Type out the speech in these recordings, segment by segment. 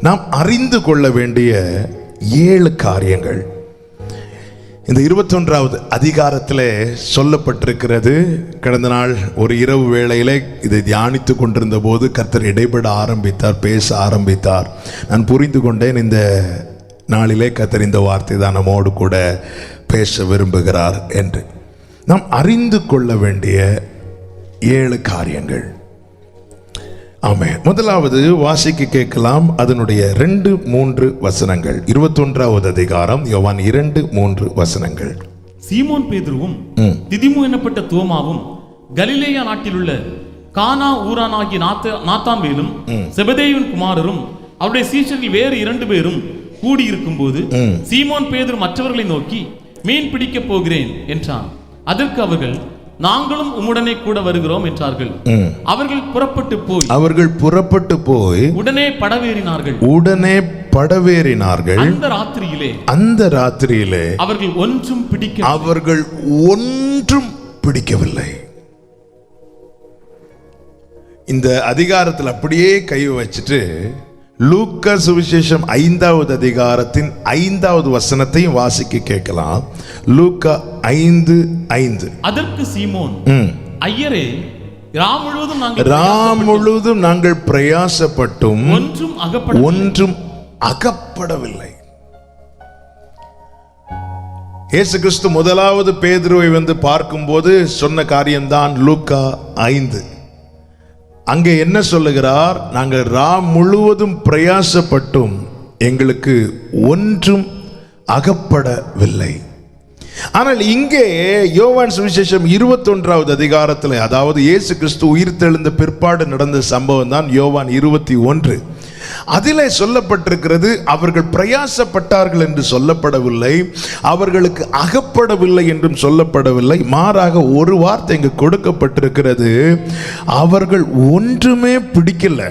நாம் அறிந்து கொள்ள வேண்டிய 7 காரியங்கள் இந்த 21வது அதிகாரத்திலே சொல்லப்பட்டிருக்கிறது. கடந்த நாள் ஒரு இரவு வேளையிலே இதை தியானித்து கொண்டிருந்த போது கர்த்தர் இடைபட ஆரம்பித்தார், பேச ஆரம்பித்தார். நான் புரிந்து கொண்டேன், இந்த நாளிலே கர்த்தர் இந்த வார்த்தை தான் நம்மோடு கூட பேச விரும்புகிறார் என்று. நாம் அறிந்து கொள்ள வேண்டிய 7 காரியங்கள். ஆமென். முதலாவது வாசிக்க கேட்கலாம், அதனுடைய 2-3 வசனங்கள். 21வது அதிகாரம், யோவான் 2-3 வசனங்கள். சீமோன் பேதுருவும் திதிமு என்னப்பட்ட தோமாவும் கலிலேயா நாட்டிலுள்ள கானா ஊரானாகிய நாத்தான்வேலும் செபதேயுவின் குமாரரும் அவருடைய சீஷரில் வேறு 2 பேரும் கூடியிருக்கும் போது சீமோன் பேதுரு மற்றவர்களை நோக்கி, மீன் பிடிக்கப் போகிறேன் என்றான். அதற்கு அவர்கள், நாங்களும் உம்முடனே கூட வருகிறோம் என்றார்கள். அவர்கள் புறப்பட்டு போய் உடனே படவேறினார்கள். அந்த ராத்திரியிலே அவர்கள் ஒன்றும் பிடிக்கவில்லை. இந்த அதிகாரத்தில் அப்படியே கை வச்சுட்டு லூக்கா சுவிசேஷம் 5வது அதிகாரத்தின் 5வது வசனத்தையும் வாசிக்க கேட்கலாம். லூக்கா 5:5. அதற்கு சீமோன், ஐயரே, ராம் முழுவதும் நாங்கள் பிரயாசப்பட்டும் ஒன்றும் அகப்படவில்லை. இயேசு கிறிஸ்து முதலாவது பேதுருவை வந்து பார்க்கும்போது சொன்ன காரியம்தான் லூக்கா 5. அங்கே என்ன சொல்லுகிறார்? நாங்கள் ராம் முழுவதும் பிரயாசப்பட்டும் எங்களுக்கு ஒன்றும் அகப்படவில்லை. ஆனால் இங்கே யோவான் சுவிசேஷம் 21வது அதிகாரத்தில், அதாவது இயேசு கிறிஸ்து உயிர்த்தெழுந்த பிற்பாடு நடந்த சம்பவம் தான் யோவான் 21. அதிலே சொல்லப்பட்டிருக்கிறது, அவர்கள் பிரயாசப்பட்டார்கள் என்று சொல்லப்படவில்லை, அவர்களுக்கு அகப்படவில்லை என்றும் சொல்லப்படவில்லை. மாறாக ஒரு வார்த்தை இங்கு கொடுக்கப்பட்டிருக்கிறது, அவர்கள் ஒன்றுமே பிடிக்கல.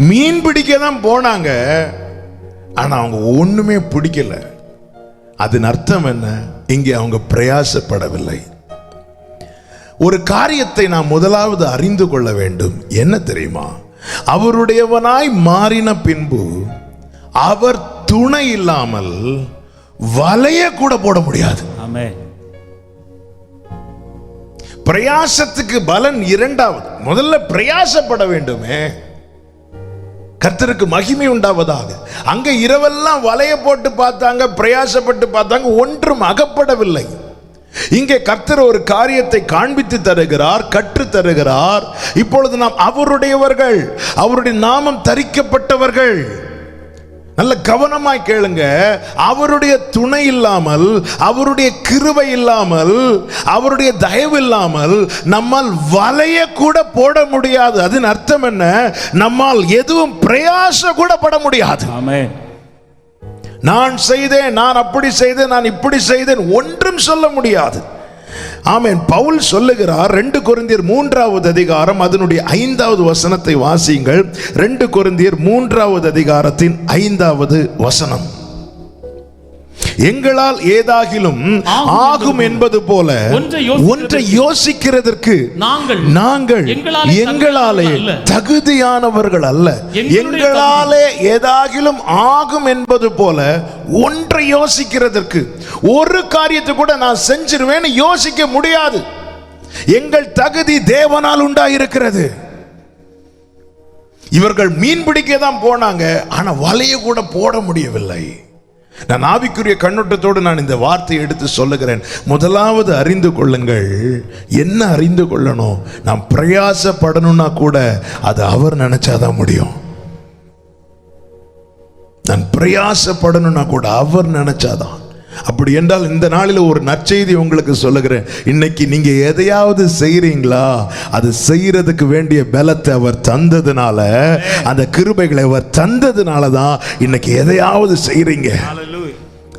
மீன் பிடிக்க தான் போனாங்க, ஆனா அவங்க ஒண்ணுமே பிடிக்கல. அதன் அர்த்தம் என்ன? இங்கே அவங்க பிரயாசப்படவில்லை. ஒரு காரியத்தை நாம் முதலாவது அறிந்து கொள்ள வேண்டும். என்ன தெரியுமா? அவருடையவனாய் மாறின பின்பு அவர் துணை இல்லாமல் வலைய கூட போட முடியாது. ஆமென். பிரயாசத்துக்கு பலன் 2வது. முதல்ல பிரயாசப்பட வேண்டுமே. கர்த்தருக்கு மகிமை உண்டாவதாக. அங்க இரவெல்லாம் வலைய போட்டு பார்த்தாங்க, பிரயாசப்பட்டு பார்த்தாங்க, ஒன்றும் அகப்படவில்லை. இங்கே கர்த்தர் ஒரு காரியத்தை காண்பித்து தருகிறார், கற்று தருகிறார். இப்பொழுது நாம் அவருடையவர்கள், அவருடைய நாமம் தரிக்கப்பட்டவர்கள். நல்ல கவனமாய் கேளுங்க. அவருடைய துணை இல்லாமல், அவருடைய கிருபை இல்லாமல், அவருடைய தயவு இல்லாமல் நம்மால் வலைய கூட போட முடியாது. அதன் அர்த்தம் என்ன? நம்மால் எதுவும் பிரயாசம் கூட பட முடியாது. ஆமென். நான் செய்தேன், நான் அப்படி செய்தேன், நான் இப்படி செய்தேன், ஒன்றும் சொல்ல முடியாது. ஆமென். பவுல் சொல்லுகிறார், 2 கொரிந்தியர் 3வது அதிகாரம் அதனுடைய 5வது வசனத்தை வாசியுங்கள். 2 கொரிந்தியர் 3வது அதிகாரத்தின் 5வது வசனம். எங்களால் ஏதாகிலும் ஆகும் என்பது போல ஒன்றை யோசிக்கிறதற்கு நாங்கள் எங்களாலே தகுதியானவர்கள் அல்ல. எங்களாலே ஏதாகிலும் ஆகும் என்பது போல ஒன்றை யோசிக்கிறதற்கு, ஒரு காரியத்தை கூட நான் செஞ்சிருவேன்னு யோசிக்க முடியாது. எங்கள் தகுதி தேவனால் உண்டாயிருக்கிறது. இவர்கள் மீன் பிடிக்க தான் போனாங்க, ஆனா வலைய கூட போட முடியவில்லை. நான் ஆவிக்குரிய கண்ணோட்டத்தோடு நான் இந்த வார்த்தையை எடுத்து சொல்லுகிறேன். முதலாவது அறிந்து கொள்ளுங்கள். என்ன அறிந்து கொள்ளணும்? நாம் பிரயாசப்படணும்னா கூட அது அவர் நினைச்சாதான் முடியும். நான் பிரயாசப்படணும்னா கூட அவர் நினைச்சாதான். அப்படி என்றால் இந்த நாளில் ஒரு நற்செய்தி உங்களுக்கு சொல்லுகிறேன். இன்னைக்கு நீங்க எதையாவது செய்றீங்களா, அது செய்யறதுக்கு வேண்டிய பலத்தை அவர் தந்ததுனால, அந்த கிருபைகளை அவர் தந்ததுனால தான் இன்னைக்கு எதையாவது செய்றீங்க.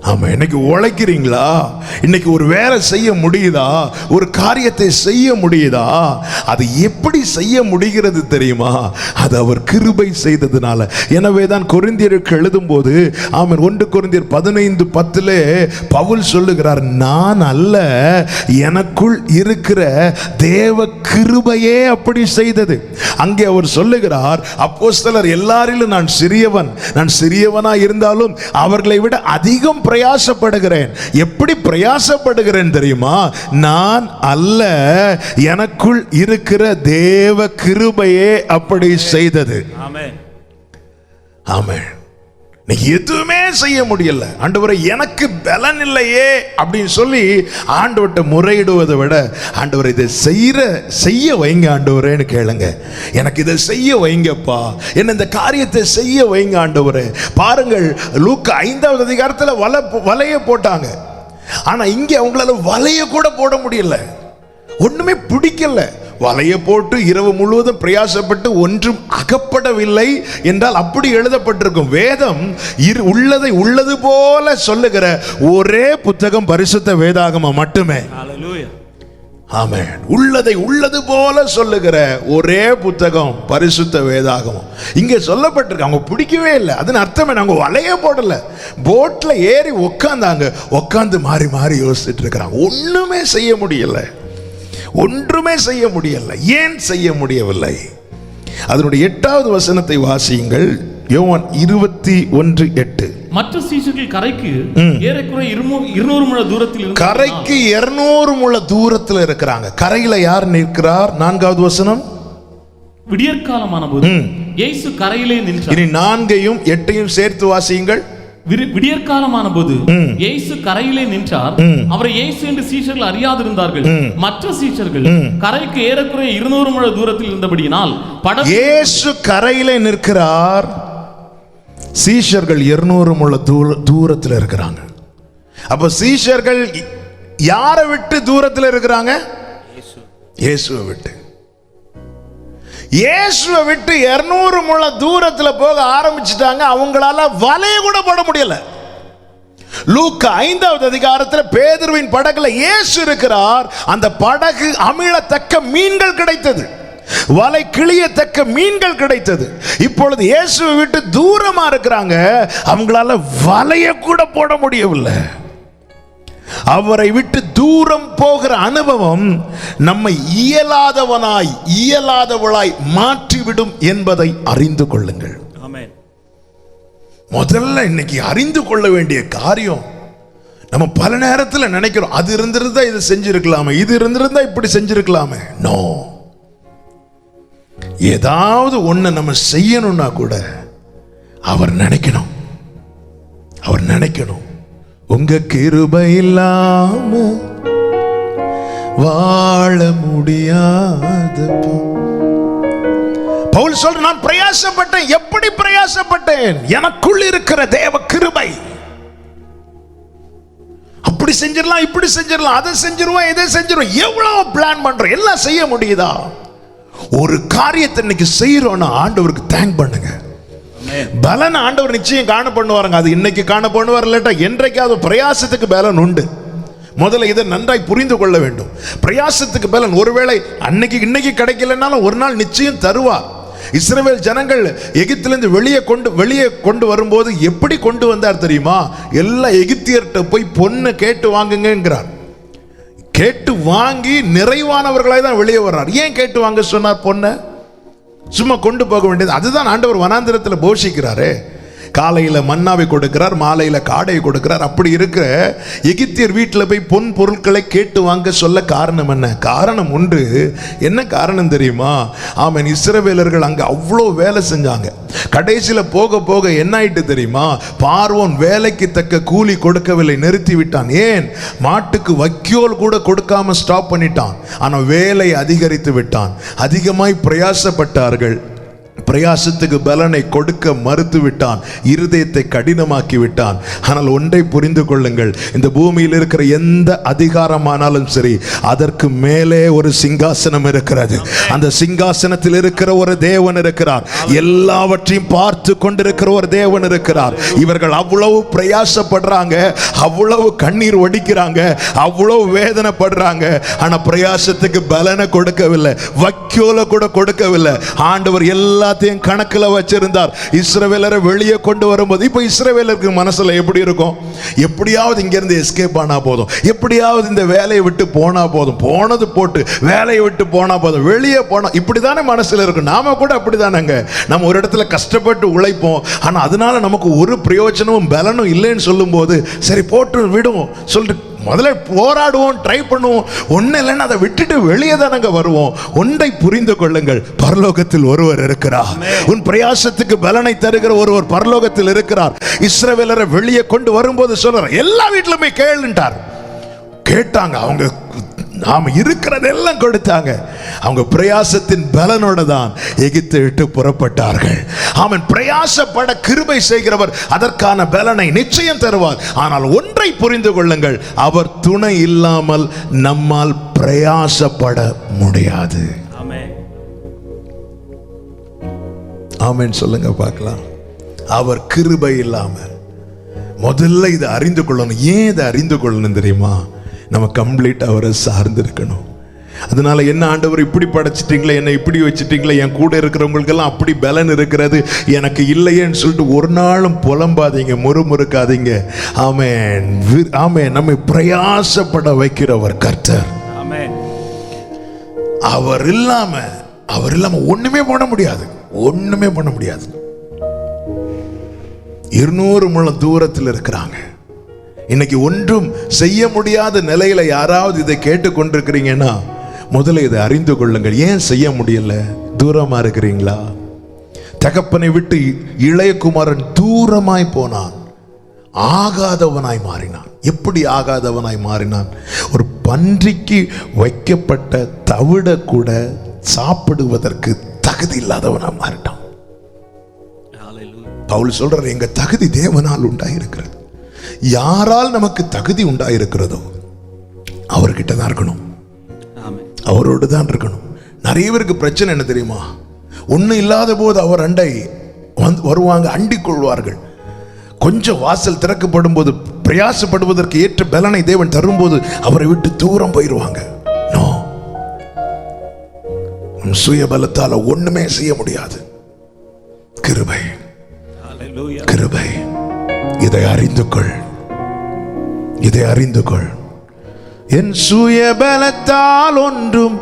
ஆமா, இன்னைக்கு உழைக்கிறீங்களா? இன்னைக்கு ஒரு வேலை செய்ய முடியுதா? ஒரு காரியத்தை செய்ய முடியுதா? அது எப்படி செய்ய முடிகிறது தெரியுமா? அது அவர் கிருபை செய்ததுனால. எனவே தான் கொரிந்தியருக்கு எழுதும் போது ஆமென் 1 கொரிந்தியர் 15:10 பவுல் சொல்லுகிறார், நான் அல்ல, எனக்குள் இருக்கிற தேவ கிருபையே அப்படி செய்தது. அங்கே அவர் சொல்லுகிறார், அப்போஸ்தலர் எல்லாரிலும் நான் சிறியவனா இருந்தாலும் அவர்களை விட அதிகம் பிரயாசப்படுகிறேன். எப்படி பிரயாசப்படுகிறேன் தெரியுமா? நான் அல்ல, எனக்குள் இருக்கிற தேவ கிருபையே அப்படி செய்தது. ஆமென். ஆமென். நீ எதுவுமே செய்ய முடியல, ஆண்டவரே எனக்கு பலன் இல்லையே அப்படின்னு சொல்லி ஆண்டவர்கிட்ட முறையிடுவதை விட, ஆண்டவரை இதை செய்ய வைங்க ஆண்டவரேன்னு கேளுங்க. எனக்கு இதை செய்ய வைங்கப்பா, என்ன இந்த காரியத்தை செய்ய வைங்க ஆண்டவரே. பாருங்கள், லூக்கா 5வது அதிகாரத்தில் வலைய போட்டாங்க. ஆனா இங்க அவங்களால வலைய கூட போட முடியல, ஒண்ணுமே பிடிக்கல. வலைய போட்டு இரவு முழுவதும் பிரயாசப்பட்டு ஒன்றும் அகப்படவில்லை என்றால் அப்படி எழுதப்பட்டிருக்கும். வேதம் உள்ளதை உள்ளது போல சொல்லுகிற ஒரே புத்தகம் பரிசுத்த வேதாகமம் மட்டுமே. ஆமென். உள்ளதை உள்ளது போல சொல்லுகிற ஒரே புத்தகம் பரிசுத்த வேதாகமம். இங்க சொல்லப்பட்டிருக்கு. அவங்க பிடிக்கவே இல்லை. அதன் அர்த்தம் அவங்க வலைய போடல, போட்ல ஏறி உட்காந்து மாறி மாறி யோசிச்சுட்டு இருக்கிறாங்க. ஒண்ணுமே செய்ய முடியல, ஒன்றுமே செய்ய முடியல. ஏன் செய்ய முடியவில்லை? அதனுடைய 8வது வசனத்தை வாசியுங்கள். யோவான் 21:8. மற்ற சீஷர்கள் கரைக்கு ஏறக்குறைய 200 முழ தூரத்தில் கரைக்கு 200 முழ தூரத்தில் இருக்கிறாங்க. கரையில யார் நிற்கிறார்? 4வது வசனம். விடியற்காலமான போது இயேசு கரையிலே நின்றார். இனி 4ஐயும் 8ஐயும் சேர்த்து வாசியுங்கள். விடியற்காலமான போது இயேசு கரையிலே நின்றார். அவரை இயேசு என்று சீஷர்கள் அறியாதிருந்தார்கள். மற்ற சீஷர்கள் கரைக்கு ஏறக்குறைய 200 முழ தூரத்தில் இருந்தபடியினால் இயேசு கரையிலே நிற்கிறார், சீஷர்கள் 200 முழ தூரத்தில் இருக்கிறாங்க. அப்ப சீஷர்கள் யாரை விட்டு தூரத்தில் இருக்கிறாங்க? இயேசுவை விட்டு. இயேசுவை விட்டு 200 முழ தூரத்துல போக ஆரம்பிச்சிட்டாங்க. அவங்களால வலைய கூட போட முடியல. லூக்கா 5வது அதிகாரத்தில் பேதுருவின் படகுல இயேசு இருக்கிறார். அந்த படகு அமிழத்தக்க மீன்கள் கிடைத்தது, வலை கிளியத்தக்க மீன்கள் கிடைத்தது. இப்பொழுது இயேசுவை விட்டு தூரமா இருக்கிறாங்க. அவங்களால வலைய கூட போட முடியவில்லை. அவரை விட்டு தூரம் போகிற அனுபவம் நம்மை இயலாதவளாய் மாற்றிவிடும் என்பதை அறிந்து கொள்ளுங்கள். ஆமென். முதல்ல இன்னைக்கு அறிந்து கொள்ள வேண்டிய காரியம், நம்ம பல நேரத்தில் நினைக்கிறோம், அது இருந்திருந்தா இது செஞ்சிருக்கலாமே, இது இருந்திருந்தா இப்படி செஞ்சிருக்கலாமே. நோ, ஏதாவது ஒண்ணு நம்ம செய்யணும்னா கூட அவர் நினைக்கணும். உங்க கிருபை இல்லாம வாழ முடியாது. பவுல் சொல்ற, நான் பிரயாசப்பட்டேன். எப்படி பிரயாசப்பட்டேன்? எனக்குள் இருக்கிற தேவ கிருபை. அப்படி செஞ்சிடலாம், இப்படி செஞ்சிடலாம், அதை செஞ்சிருவோம், இதை செஞ்சிருவோம். எவ்வளவு பிளான் பண்றோம், எல்லாம் செய்ய முடியுதா? ஒரு காரியத்தை இன்னைக்கு செய்யறோம்னா ஆண்டவருக்கு தேங்க் பண்ணுங்க. பலன் ஆண்டவர் நிச்சயம் காண பண்ணுவாருங்க. அது இன்னைக்கு காண பண்ணுவார், இல்லாட்டா என்றைக்காவது பிரயாசத்துக்கு பலன் உண்டு. முதல்ல இதை நன்றாய் புரிந்து கொள்ள வேண்டும். பிரயாசத்துக்கு பலன் ஒருவேளை இன்னைக்கு கிடைக்கலனாலும் ஒரு நாள் நிச்சயம் தருவார். இஸ்ரவேல் ஜனங்கள் எகிப்திலிருந்து வெளியே கொண்டு வரும்போது எப்படி கொண்டு வந்தார் தெரியுமா? எல்லா எகிப்தியர்கிட்ட போய் பொண்ணு கேட்டு வாங்குங்கிறார். கேட்டு வாங்கி நிறைவானவர்களாய் தான் வெளியே வர்றார். ஏன் கேட்டு வாங்க சொன்னார்? பொண்ணை சும்மா கொண்டு போக வேண்டியது. அதுதான் ஆண்டவர் வனாந்திரத்தில் போஷிக்கிறாரு. காலையில மன்னாவை கொடுக்கிறார், மாலையில காடையை கொடுக்கிறார். அப்படி இருக்கிற எகிப்தியர் வீட்டில் போய் பொன் பொருட்களை கேட்டு வாங்க சொல்ல காரணம் என்ன? காரணம் உண்டு. என்ன காரணம் தெரியுமா? ஆமென். இஸ்ரவேலர்கள் அங்க அவ்வளோ வேலை செஞ்சாங்க. கடைசியில போக போக என்ன ஆயிட்டு தெரியுமா? பார்வோன் வேலைக்கு தக்க கூலி கொடுக்கவில்லை, நிறுத்தி விட்டான். ஏன்? மாட்டுக்கு வைக்கோல் கூட கொடுக்காம ஸ்டாப் பண்ணிட்டான். ஆனா வேலை அதிகரித்து விட்டான். அதிகமாய் பிரயாசப்பட்டார்கள், பிரயாசத்துக்கு பலனை கொடுக்க மறுத்து விட்டான், இருதயத்தை கடினமாக்கி விட்டான். ஆனால் ஒன்றை புரிந்து கொள்ளுங்கள், இந்த பூமியில் இருக்கிற எந்த அதிகாரமானாலும் சரி, அதற்கு மேலே ஒரு சிங்காசனம் இருக்கிறது. அந்த சிங்காசனத்தில் இருக்கிற ஒரு தேவன் இருக்கிறார். எல்லாவற்றையும் பார்த்து கொண்டிருக்கிற ஒரு தேவன் இருக்கிறார். இவர்கள் அவ்வளவு பிரயாசப்படுறாங்க, அவ்வளவு கண்ணீர் வடிக்கிறாங்க, அவ்வளவு வேதனைப்படுறாங்க. ஆனா பிரயாசத்துக்கு பலனை கொடுக்கவில்லை, வக்கோல கூட கொடுக்கவில்லை. ஆண்டவர் எல்லாத்தையும் கணக்கில் வச்சிருந்தார். இஸ்ரவேலரை வெளியே கொண்டு வரும்போது, இப்ப இஸ்ரவேலருக்கு மனசுல எப்படி இருக்கும்? எப்படியாவது இங்கிருந்து எஸ்கேப் ஆனா போதும், எப்படியாவது இந்த வேலையை விட்டு போனா போதும், போனது போட்டு வேலையை விட்டு போனா போதும், வெளியே போனா, இப்படிதானே மனசுல இருக்கும். நாம கூட அப்படிதானங்க. நம்ம ஒரு இடத்துல கஷ்டப்பட்டு உழைப்போம், ஆனா அதனால நமக்கு ஒரு பிரயோஜனமும் பலனும் இல்லைன்னு சொல்லும் போது, சரி போட்டு விடுவோம் சொல்லிட்டு முதல்ல போராடுவோம், ட்ரை பண்ணுவோம். ஒன்னும் இல்லைன்னு அதை விட்டுட்டு வெளியே தானங்க வருவோம். ஒன்றை புரிந்து கொள்ளுங்கள், பரலோகத்தில் ஒருவர் இருக்கிறார். உன் பிரயாசத்துக்கு பலனை தருகிற ஒருவர் பரலோகத்தில் இருக்கிறார். இஸ்ரவேலரை வெளியே கொண்டு வரும்போது சொல்றார், எல்லா வீட்டிலுமே கேளுன்ட்டார். கேட்டாங்க, அவங்க நாம இருக்கிறதெல்லாம் கொடுத்தாங்க. அவங்க பிரயாசத்தின் பலனோட தான் எகிப்தை விட்டு புறப்பட்டார்கள். அவன் பிரயாசப்பட கிருபை செய்கிறவர் அதற்கான பலனை நிச்சயம் தருவார். ஆனால் ஒன்றை புரிந்து கொள்ளுங்கள், அவர் துணை இல்லாமல் நம்மால் பிரயாசப்பட முடியாது. ஆமென் சொல்லுங்க பார்க்கலாம். அவர் கிருபை இல்லாமல், முதல்ல இதை அறிந்து கொள்ளணும். ஏன் இதை அறிந்து கொள்ளணும் தெரியுமா? நம்ம கம்ப்ளீட் அவரை சார்ந்து இருக்கணும். அதனால என்ன ஆண்டவர் இப்படி படைச்சிட்டீங்களே, என்ன இப்படி வச்சுட்டீங்களே, என் கூட இருக்கிறவங்களுக்கெல்லாம் அப்படி பலன் இருக்கிறது, எனக்கு இல்லையேன்னு சொல்லிட்டு ஒரு நாளும் புலம்பாதீங்க, முறுமுறுக்காதீங்க. ஆமென் ஆமென். நம்மை பிரயாசப்பட வைக்கிறவர் கர்த்தர். அவர் இல்லாம ஒண்ணுமே பண்ண முடியாது, ஒண்ணுமே பண்ண முடியாது. 200 முழம் தூரத்தில் இருக்கிறாங்க. இன்னைக்கு ஒன்றும் செய்ய முடியாத நிலையில யாராவது இதை கேட்டுக்கொண்டிருக்கிறீங்கன்னா, முதல்ல இதை அறிந்து கொள்ளுங்கள். ஏன் செய்ய முடியல? தூரமா இருக்கிறீங்களா? தகப்பனை விட்டு இளைய குமாரன் தூரமாய் போனான், ஆகாதவனாய் மாறினான். எப்படி ஆகாதவனாய் மாறினான்? ஒரு பன்றிக்கு வைக்கப்பட்ட தவிட கூட சாப்பிடுவதற்கு தகுதி இல்லாதவனாய் மாறிட்டான். பவுல் சொல்றார், எங்க தகுதி தேவனால் உண்டாயிருக்கிறது. யாரால் நமக்கு தகுதி உண்டாயிருக்கிறதோ அவர்கிட்ட தான் இருக்கணும், அவரோடு தான் இருக்கணும். நிறைய பேருக்கு பிரச்சனை என்ன தெரியுமா? ஒன்றும் இல்லாத போது அவர் அண்டை வருவாங்க, அண்டிக் கொள்வார்கள். கொஞ்சம் வாசல் திறக்கப்படும் போது, பிரயாசப்படுவதற்கு ஏற்ற பலனை தேவன் தரும்போது அவரை விட்டு தூரம் போயிடுவாங்க. சுய பலத்தால ஒண்ணுமே செய்ய முடியாது. கிருபை, கிருபை. இதை அறிந்து கொள், இதை அறிந்து கொள். என் சுய பலத்தால் ஒன்றும்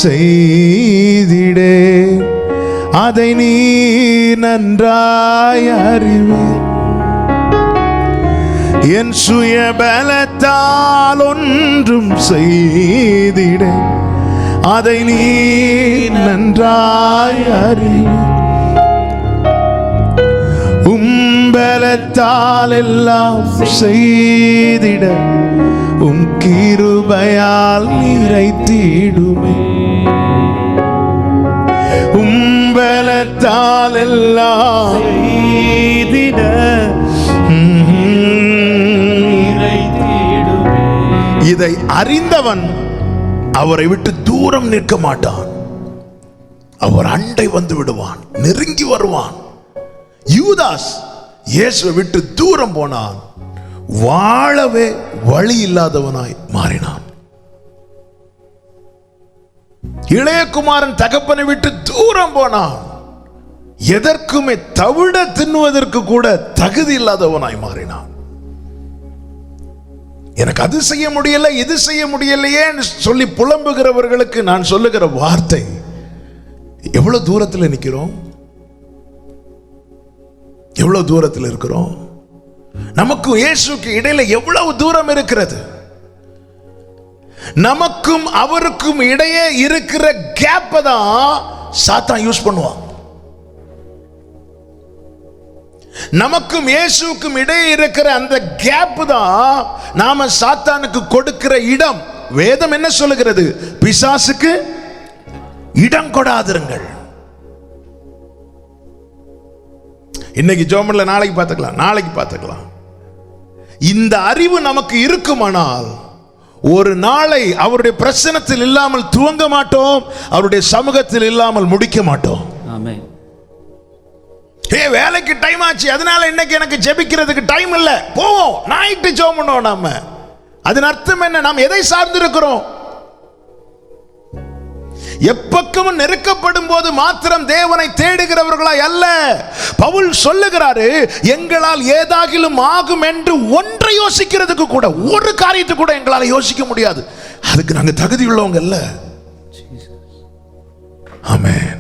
செய்திடே, அதை நீ நன்றாய் அறிவே. என் சுய பலத்தால் ஒன்றும் செய்திடே, அதை நீ நன்றாய் அறிவே. உம்பலத்தால் எல்லாம் செய்திட உம் கிருபையால் நிறைத்திடுமே. உம்பலத்தால் எல்லாம் செய்திட இதை அறிந்தவன் அவரை விட்டு தூரம் நிற்க மாட்டான். அவர் அண்டை வந்து விடுவான், நெருங்கி வருவான். யூதாஸ் இயேசுவை விட்டு தூரம் போனான், வாழவே வழி இல்லாதவனாய் மாறினான். இளையகுமாரன் தகப்பனை விட்டு தூரம் போனான், எதற்குமே தவிட தின்னுவதற்கு கூட தகுதி இல்லாதவனாய் மாறினான். எனக்கு அது செய்ய முடியல, இது செய்ய முடியலையே சொல்லி புலம்புகிறவர்களுக்கு நான் சொல்லுகிற வார்த்தை, எவ்வளவு தூரத்தில் நிற்கிறோம், எவ்வளவு தூரத்தில் இருக்கிறோம். நமக்கும் இயேசுக்கு இடையில எவ்வளவு தூரம் இருக்கிறது. நமக்கும் அவருக்கும் இடையே இருக்கிற கேப்பை தான் சாத்தான் யூஸ் பண்ணுவான். நமக்கும் இயேசுக்கும் இடையே இருக்கிற அந்த கேப் தான் நாம சாத்தானுக்கு கொடுக்கிற இடம். வேதம் என்ன சொல்லுகிறது? பிசாசுக்கு இடம் கொடாதிருங்கள். இன்னைக்கு ஜோமன்ல நாளைக்கு பார்த்துக்கலாம். இந்த அறிவு நமக்கு இருக்குமானால் ஒரு நாளை அவருடைய பிரசன்னத்தில் இல்லாமல் துவங்க மாட்டோம், அவருடைய சமூகத்தில் இல்லாமல் முடிக்க மாட்டோம். ஆமென். வேலைக்கு டைம் ஆச்சு, அதனால இன்னைக்கு எனக்கு ஜெபிக்கிறதுக்கு டைம் இல்ல, போவோம் நைட்டு ஜெபம் பண்ணுவோம். நாம அதன் அர்த்தம் என்ன? நாம் எதை சார்ந்திருக்கிறோம்? எப்பக்கமும் நெருக்கப்படும் போது மாத்திரம் தேவனை தேடுகிறவர்களாய் அல்ல. பவுல் சொல்லுகிறாரு, எங்களால் ஏதாகிலும் ஆகும் என்று ஒன்றை யோசிக்கிறதுக்கு கூட, ஒரு காரியத்தை கூட எங்களால் யோசிக்க முடியாது. அதுக்கு நாங்க தகுதி உள்ளவங்க அல்ல. ஆமென்.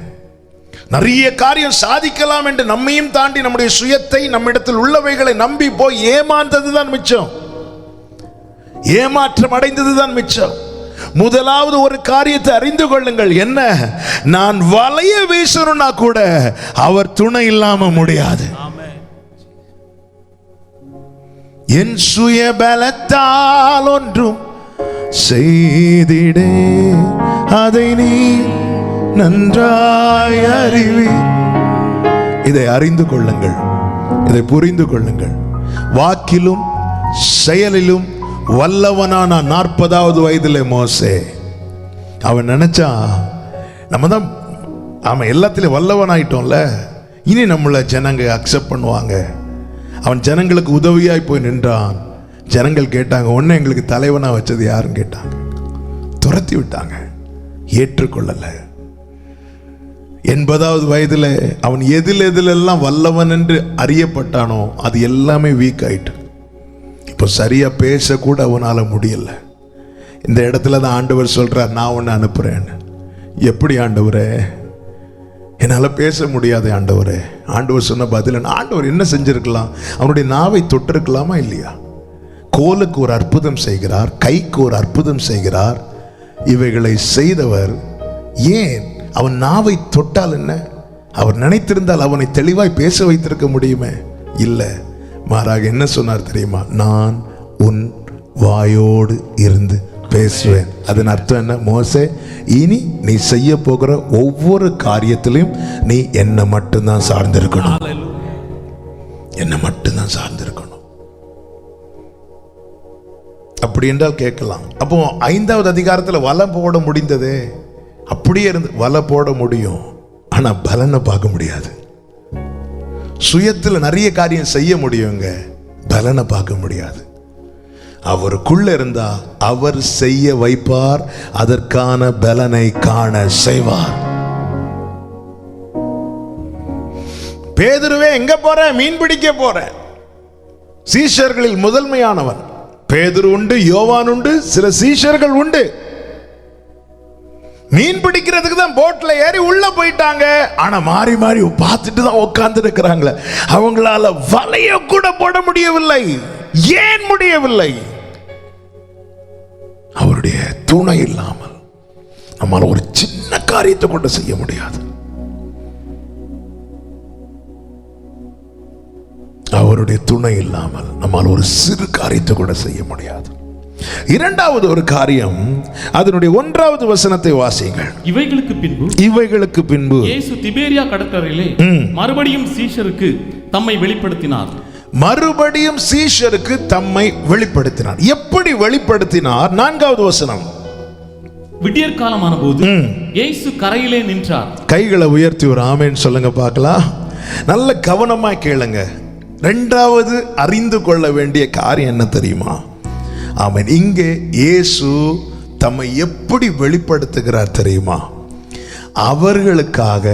நிறைய காரியம் சாதிக்கலாம் என்று நம்மையும் தாண்டி நம்முடைய சுயத்தை, நம்மிடத்தில் உள்ளவைகளை நம்பி போய் ஏமாந்ததுதான் மிச்சம், ஏமாற்றம் அடைந்ததுதான் மிச்சம். முதலாவது ஒரு காரியத்தை அறிந்து கொள்ளுங்கள், என்ன? நான் வலைய வீசணும்னா கூட அவர் துணை இல்லாம முடியாது. என் சுய பலத்தால் ஒன்றும் செய்திடே, அதை நீ நன்றாய் அறிவி. இதை அறிந்து கொள்ளுங்கள், இதை புரிந்து கொள்ளுங்கள். வாக்கிலும் செயலிலும் வல்லவனான 40வது வயதிலே மோசே, அவன் நினைச்சா நம்ம தான் அவன் எல்லாத்திலும் வல்லவன் ஆயிட்டோம்ல, இனி நம்மளை ஜனங்க அக்செப்ட் பண்ணுவாங்க. அவன் ஜனங்களுக்கு உதவியாய் போய் நின்றான். ஜனங்கள் கேட்டாங்க, ஒன்னு எங்களுக்கு தலைவனா வச்சது யாருன்னு கேட்டாங்க. துரத்தி விட்டாங்க, ஏற்றுக்கொள்ளல. 80வது வயதில் அவன் எதிலெல்லாம் வல்லவன் என்று அறியப்பட்டானோ அது எல்லாமே வீக் ஆயிட்டு. இப்போ சரியா பேச கூட அவனால முடியல. இந்த இடத்துல தான் ஆண்டவர் சொல்றார், நான் உன்னை அனுப்புறேன். எப்படி ஆண்டவரே? என்னால பேச முடியாது ஆண்டவரே. ஆண்டவர் சொன்ன பதில், ஆண்டவர் என்ன செஞ்சிருக்கலாம்? அவனுடைய நாவை தொட்டிருக்கலாமா இல்லையா? கோலுக்கு ஒரு அற்புதம் செய்கிறார், கைக்கு ஒரு அற்புதம் செய்கிறார். இவைகளை செய்தவர் ஏன் அவன் நாவை தொட்டால் என்ன? அவர் நினைத்திருந்தால் அவனை தெளிவாய் பேச வைத்திருக்க முடியுமே? இல்லை, மாறாக என்ன சொன்னார் தெரியுமா? நான் உன் வாயோடு இருந்து பேசுவேன். அதன் அர்த்தம் என்ன? மோசே, இனி நீ செய்ய போகிற ஒவ்வொரு காரியத்திலும் நீ என்னை மட்டும்தான் சார்ந்திருக்கணும், என்னை மட்டும்தான் சார்ந்திருக்கணும். அப்படி என்றால் கேட்கலாம், அப்போ 5வது அதிகாரத்தில் வலை போட முடிந்ததே. அப்படியே இருந்து வலை போட முடியும், ஆனா பலனை பார்க்க முடியாது. சுயத்தில் நிறைய காரியம் செய்ய முடியுங்க, பலனை பார்க்க முடியாது. அவருக்குள்ள இருந்தா அவர் செய்ய வைப்பார், அதற்கான பலனை காண செய்வார். பேதுருவே, எங்க போற? மீன் பிடிக்க போற. சீஷர்களில் முதன்மையானவன் பேதுரு உண்டு, யோவான் உண்டு, சில சீஷர்கள் உண்டு. மீன் பிடிக்கிறதுக்கு தான் போட்ல ஏறி உள்ள போயிட்டாங்க. ஆனா மாறி மாறி பார்த்துட்டு தான் உட்கார்ந்து இருக்கிறாங்களே. அவங்களால வலைய கூட போட முடியவில்லை. ஏன் முடியவில்லை? அவருடைய துணை இல்லாமல் நம்மால ஒரு சின்ன காரியத்தை கூட செய்ய முடியாது. அவருடைய துணை இல்லாமல் நம்மால் ஒரு சிறு காரியத்தை கூட செய்ய முடியாது. இரண்டாவது ஒரு காரியம், அதனுடைய 1வது வசனத்தை வாசியுங்கள். இவைகளுக்கு பின்பு இயேசு திபேரியா கடற்கரையிலே மறுபடியும் சீஷருக்கு தம்மை வெளிப்படுத்தினார். மறுபடியும் சீஷருக்கு தம்மை வெளிப்படுத்தினார். எப்படி வெளிப்படுத்தினார்? 4வது வசனம். விடியற் காலமான போது இயேசு கரையிலே நின்றார். கைகளை உயர்த்தி ஒரு ஆமென் சொல்லுங்க பார்க்கலாம். நல்ல கவனமா கேளுங்க. 2வது அறிந்து கொள்ள வேண்டிய காரியம் என்ன தெரியுமா? ஆமென். இங்கே இயேசு தம்மை எப்படி வெளிப்படுத்துகிறார் தெரியுமா? அவர்களுக்காக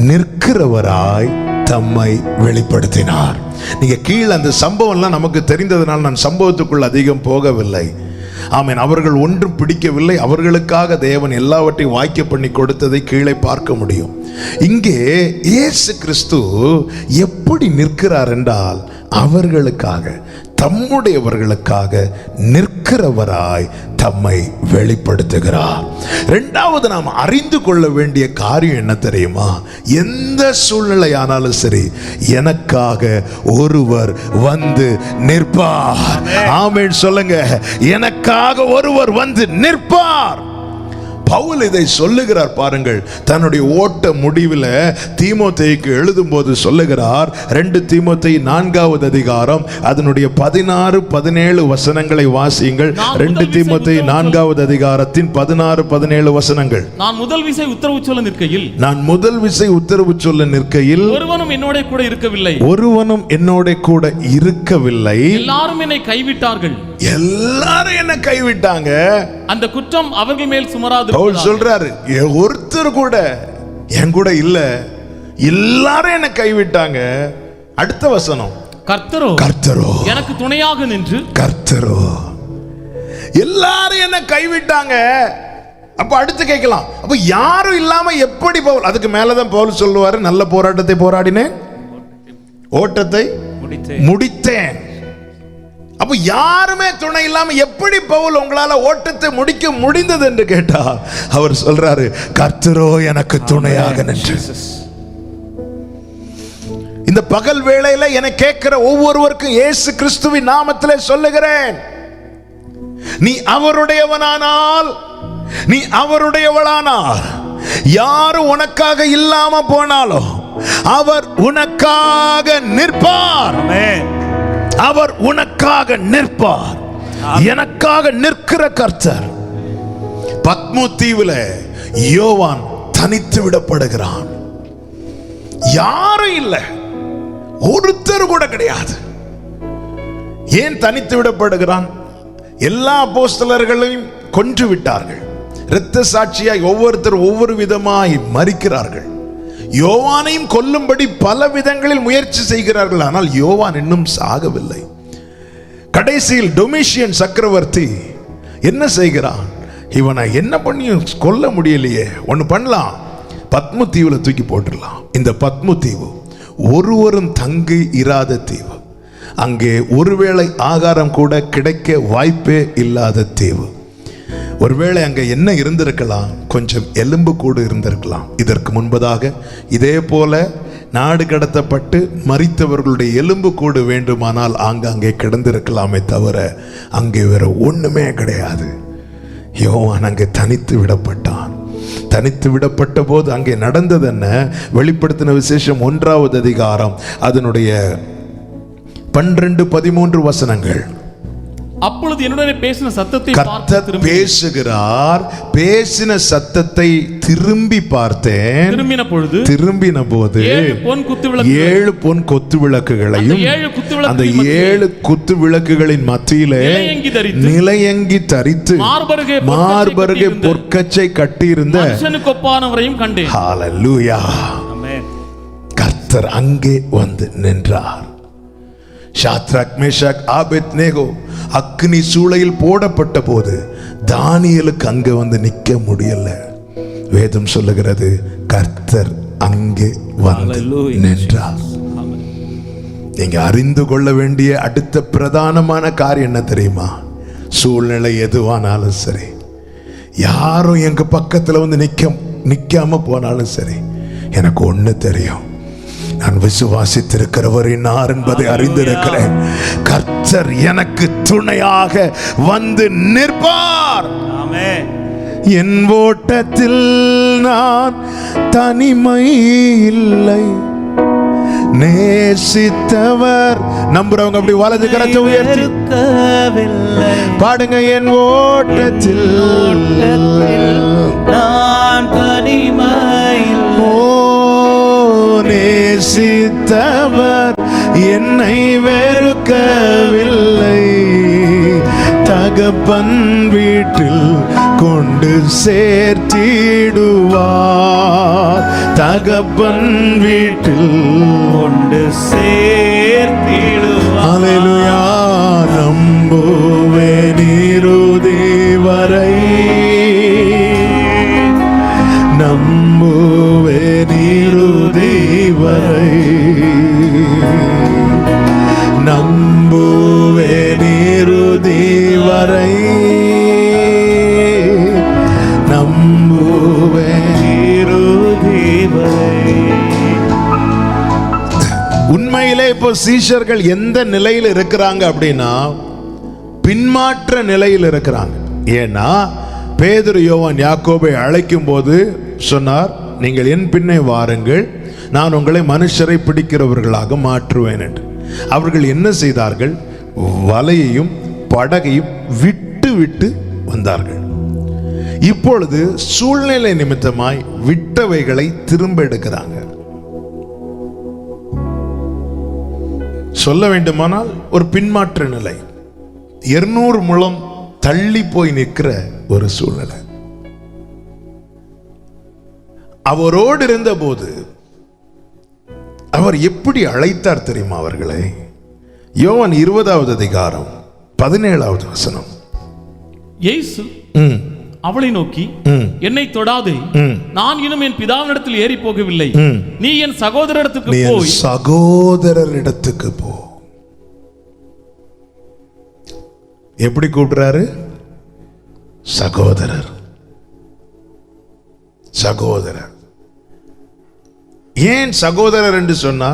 நிற்கிறவராய் தம்மை வெளிப்படுத்தினார். நீங்க கீழே அந்த சம்பவம்லாம் நமக்கு தெரிந்ததனால் நான் சம்பவத்துக்குள் அதிகம் போகவில்லை. ஆமென். அவர்கள் ஒன்றும் பிடிக்கவில்லை, அவர்களுக்காக தேவன் எல்லாவற்றையும் வாய்க்க பண்ணி கொடுத்ததை கீழே பார்க்க முடியும். இங்கே இயேசு கிறிஸ்து எப்படி நிற்கிறார் என்றால், அவர்களுக்காக, தம்முடையவர்களுக்காக நிற்கிறவராய் தம்மை வெளிப்படுத்துகிறார். 2வது நாம் அறிந்து கொள்ள வேண்டிய காரியம் என்ன தெரியுமா? எந்த சூழ்நிலை ஆனாலும் சரி, எனக்காக ஒருவர் வந்து நிற்பார். ஆமென் சொல்லுங்க. எனக்காக ஒருவர் வந்து நிற்பார். பவுல் இதை சொல்லுகிறார் பாருங்கள். தன்னுடைய ஓட்ட முடிவில் தீமோத்தேயுக்கு எழுதும் போது சொல்லுகிறார். 2 தீமோத்தேயு 4வது அதிகாரம் அதனுடைய 16, 17 வசனங்களை வாசியுங்கள். 2 தீமோத்தேயு 4வது அதிகாரத்தின் 16, 17 வசனங்கள். நான் முதல் விசை உத்தரவு சொல்ல நிற்கையில் ஒருவனும் என்னோட கூட இருக்கவில்லை. எல்லாரும் என்னை கைவிட்டார்கள். எல்லாரும் என்ன கைவிட்டாங்க. அந்த குற்றம் அவர்கள் மேல் சுமராது. பவுல் சொல்றாரு, ஒருத்தர் கூட என் கூட இல்ல, எல்லாரும் என்ன கைவிட்டாங்க. அடுத்த வசனம், கர்த்தரோ எனக்கு துணையாக நின்று. கர்த்தரோ எல்லாரும் என்ன கைவிட்டாங்க. அப்ப அடுத்து கேட்கலாம், அப்ப யாரும் இல்லாம எப்படி பவுல்? அதுக்கு மேலதான் பவுல் சொல்லுவாரு, நல்ல போராட்டத்தை போராடினேன், ஓட்டத்தை முடித்தேன். அப்ப யாருமே துணை இல்லாம எப்படி பவுல் உங்களால ஓட்டத்தை முடிக்க முடிந்தது என்று கேட்டா அவர் சொல்றாரு, கர்த்தரோ எனக்கு துணையாக நின்று. இந்த பகல் வேளையில என கேட்கிற ஒவ்வொருவருக்கும் இயேசு கிறிஸ்துவின் நாமத்திலே சொல்லுகிறேன், நீ அவருடையவனானால், நீ அவருடையவளானால், யாரும் உனக்காக இல்லாம போனாலும் அவர் உனக்காக நிற்பார். அவர் உனக்காக நிற்பார். எனக்காக நிற்கிற கர்த்தர். பத்மு தீவுல யோவான் தனித்து விடப்படுகிறான். யாரும் இல்லை, ஒருத்தர் கூட கிடையாது. ஏன் தனித்து விடப்படுகிறான்? எல்லா அப்போஸ்தலர்களையும் கொன்று விட்டார்கள். இரத்த சாட்சியாய் ஒவ்வொருத்தர் ஒவ்வொரு விதமாய் மரிக்கிறார்கள். யோவானையும் கொல்லும்படி பல விதங்களில் முயற்சி செய்கிறார்கள். ஆனால் யோவான் இன்னும் சாகவில்லை. கடைசியில் டொமிஷியன் சக்கரவர்த்தி என்ன செய்கிறான்? இவனை என்ன பண்ணி கொல்ல முடியலையே, ஒன்னு பண்ணலாம், பத்மு தீவுல தூக்கி போட்டுடலாம். இந்த பத்மு தீவு ஒருவரும் தங்கி இராத தீவு. அங்கே ஒருவேளை ஆகாரம் கூட கிடைக்க வாய்ப்பே இல்லாத தீவு. ஒருவேளை அங்க என்ன இருந்திருக்கலாம்? கொஞ்சம் எலும்பு கூடு இருந்திருக்கலாம். இதற்கு முன்பதாக இதே போல நாடு கடத்தப்பட்டு மரித்தவர்களுடைய எலும்பு கூடு வேண்டுமானால் ஆங்காங்கே கிடந்திருக்கலாமே தவிர அங்கே வேற ஒண்ணுமே கிடையாது. யோவான் அங்கே தனித்து விடப்பட்டான். தனித்து விடப்பட்ட போது அங்கே நடந்தது என்ன? வெளிப்படுத்தின விசேஷம் 1வது அதிகாரம் அதனுடைய 12, 13 வசனங்கள். அப்பொழுது என்னுடைய பேசின சத்தத்தை கர்த்தர் பேசுகிறார். பேசின சத்தத்தை திரும்பி பார்த்தேன். திரும்பின போது 7 பொன் குத்து விளக்குகளையும் அந்த 7 குத்து விளக்குகளின் மத்தியிலே நிலையங்கி தரித்து மார்பருகே பொற்கச்சை கட்டியிருந்த ஒப்பானவரையும் கண்டேன். ஹல்லேலூயா. கர்த்தர் அங்கே வந்து நின்றார். ஷாத்ராக், மேஷாக், ஆபேத்நேகோ அக்னி சூளையில் போடப்பட்ட போது தானியேலுக்கு அங்க வந்து நிக்க முடியல. வேதம் சொல்லுகிறது, கர்த்தர் அங்கே வந்து நின்றார். நீங்க அறிந்து கொள்ள வேண்டிய அடுத்த பிரதானமான காரியம் என்ன தெரியுமா? சூழ்நிலை எதுவானாலும் சரி, யாரும் எங்க பக்கத்துல வந்து நிக்காம போனாலும் சரி, எனக்கு ஒண்ணு தெரியும், நான் விசுவாசித்திருக்கிறவர் இன்னார் என்பதை அறிந்திருக்கிறேன். கர்த்தர் எனக்கு துணையாக வந்து நிற்பார். என் ஓட்டத்தில் நான் தனிமை இல்லை, நேசித்தவர். நம்புறவங்க அப்படி வலது கரத்தை உயர்த்தி பாடுங்க. என் ஓட்டத்தில் நான் தனிமை நேசித்தவர் என்னை வெறுக்கவில்லை, தகப்பன் வீட்டில் கொண்டு சேர்த்திடுவார், தகப்பன் வீட்டில் கொண்டு சேர்த்திடுவார். அல்லேலூயா. நம்புவேன் இறுதி வரை, நம்புவேன் இறுதி வரை, நம்புவேன் இறுதி வரை, நம்புவேன் இறுதி வரை. உண்மையிலே இப்போ சீஷர்கள் எந்த நிலையில் இருக்கிறாங்க அப்படின்னா, பின்மாற்ற நிலையில் இருக்கிறாங்க. ஏன்னா பேதுரு யோவான் யாக்கோபை அழைக்கும் போது சொன்னார், நீங்கள் என் பின்னே வாருங்கள், நான் உங்களை மனுஷரை பிடிக்கிறவர்களாக மாற்றுவேன் என்று. அவர்கள் என்ன செய்தார்கள்? வலையையும் படகையும் விட்டு விட்டு வந்தார்கள். இப்பொழுது சூழ்நிலை நிமித்தமாய் விட்டவைகளை திரும்ப எடுக்கிறாங்க. சொல்ல வேண்டுமானால் ஒரு பின்மாற்ற நிலை, 200 முழம் தள்ளி போய் நிற்கிற ஒரு சூழ்நிலை. அவரோடு இருந்த போது அவர் எப்படி அழைத்தார் தெரியுமா அவர்களை? யோவான் 20வது அதிகாரம் 17வது வசனம். இயேசு அவளை நோக்கி, என்னை தொடாதே, நான் இன்னும் என் பிதாவினிடத்தில் ஏறி போகவில்லை, நீ என் சகோதரரிடத்துக்கு போ. எப்படி கூப்பிடுறாரு? சகோதரர். சகோதரர். ஏன் சகோதரர் என்று சொன்னா,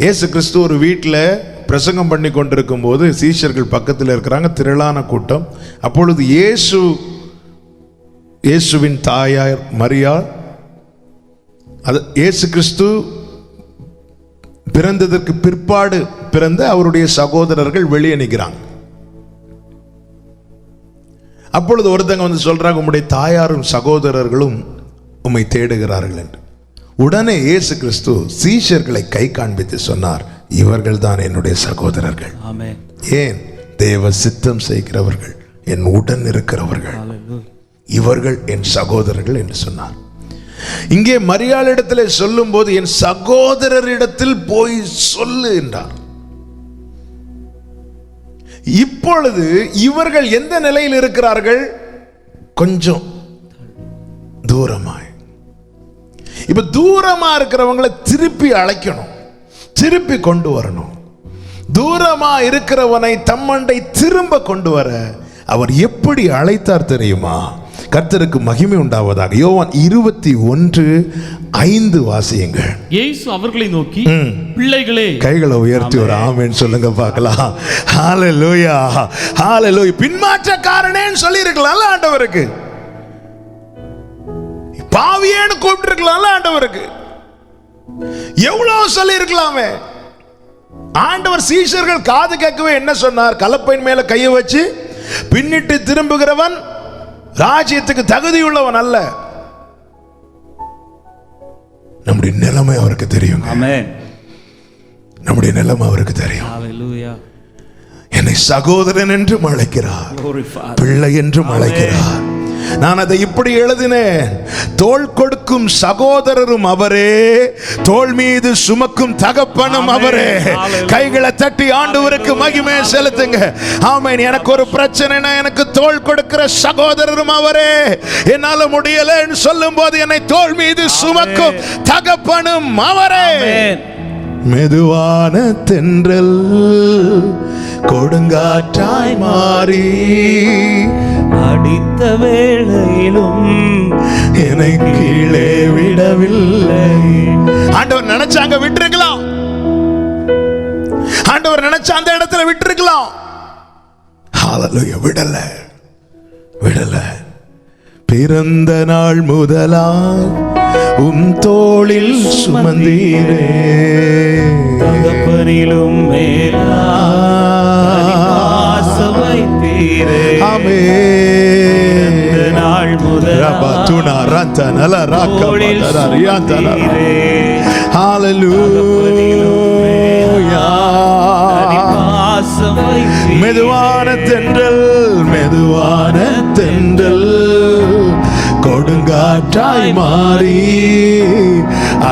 இயேசு கிறிஸ்து ஒரு வீட்டில் பிரசங்கம் பண்ணி கொண்டிருக்கும் போது சீஷர்கள் பக்கத்தில் இருக்கிறாங்க, திரளான கூட்டம். அப்பொழுது இயேசுவின் தாயார் மரியாள், இயேசு கிறிஸ்து பிறந்ததற்கு பிற்பாடு பிறந்த அவருடைய சகோதரர்கள் வெளியே நிற்கிறாங்க. அப்பொழுது ஒருத்தங்க வந்து சொல்றாங்க, உம்முடைய தாயாரும் சகோதரர்களும் உம்மை தேடுகிறார்கள் என்று. உடனே இயேசு கிறிஸ்து சீஷர்களை கை காண்பித்து சொன்னார், இவர்கள் தான் என்னுடைய சகோதரர்கள். ஏன்? தேவ சித்தம் செய்கிறவர்கள், என் உடன் இருக்கிறவர்கள், இவர்கள் என் சகோதரர்கள் என்று சொன்னார். இங்கே மரியாளிடத்தில் சொல்லும் போது என் சகோதரரிடத்தில் போய் சொல்லு என்றார். இப்பொழுது இவர்கள் எந்த நிலையில் இருக்கிறார்கள்? கொஞ்சம் தூரமாய். இப்ப தூரமா இருக்கிறவங்களை திருப்பி அழைக்கணும், திருப்பி கொண்டு வரணும். தூரமா இருக்கிறவனை தம்மண்டை திரும்ப கொண்டு வர அவர் எப்படி அழைத்தார் தெரியுமா? கர்த்தருக்கு மகிமை உண்டாவதாக. யோவான் 21:5 வாசியுங்கள். இயேசு அவர்களை நோக்கி, பிள்ளைகளே, கைகளை உயர்த்தி ஒரு ஆமென் சொல்லுங்க பார்க்கலாம். ஹalleluya, ஹalleluya. பின்மாற்றக்காரனேன்னு சொல்லி இருக்கலாம்ல ஆண்டவருக்கு, பாவியேன்னு கூப்பிட்டு இருக்கலாம்ல ஆண்டவருக்கு, எவ்வளவு சொல்லி இருக்கலாமே. ஆண்டவர் சீஷர்கள் காது கேட்கவே என்ன சொன்னார்? கலப்பையின் மேல கையை வச்சு பின்னிட்டு திரும்புகிறவன் ராஜ்யத்துக்கு தகுதியுள்ளவன் அல்ல. நம்முடைய நிலைமை அவருக்கு தெரியும். நம்முடைய நிலைமை அவருக்கு தெரியும். என்னை சகோதரன் என்றும் அழைக்கிறார், பிள்ளை என்றும் அழைக்கிறார். நான் அதை இப்படி எழுதினேன், தோள் கொடுக்கும் சகோதரரும் அவரே, தோள் மீது சுமக்கும் தகப்பனும் அவரே. கைகளை தட்டி ஆண்டவருக்கு மகிமை செலுத்துங்க. ஆமென். எனக்கு ஒரு பிரச்சனைனா எனக்கு தோள் கொடுக்கிற சகோதரரும் அவரே, என்னால முடியலன்னு சொல்லும் போது என்னை தோள் மீது சுமக்கும் தகப்பனும் அவரே. மெதுவான தென்றல் கொடுங்காற்றாய் மாறி அடித்த வேளையிலும் என்னை கீழே விடவில்லை. ஆண்டவர் நினைச்சாங்க விட்டுருக்கலாம், ஆண்டவர் நினைச்ச அந்த இடத்துல விட்டுருக்கலாம். ஹalleluya, விடல விடல. பிறந்த நாள் முதலா உம் தோளில் சுமந்தீரே, தகப்பனிலும் மேலாசம் வைத்தீரே. ஆமென். நாள் முதலா ரபத்துனா ரந்தனல ரக்கபதர ரியாந்தனரே. ஹalleluya. மெதுவான தென்றல், மெதுவான தென்றல் கொடுங்காற்றாய் மாறி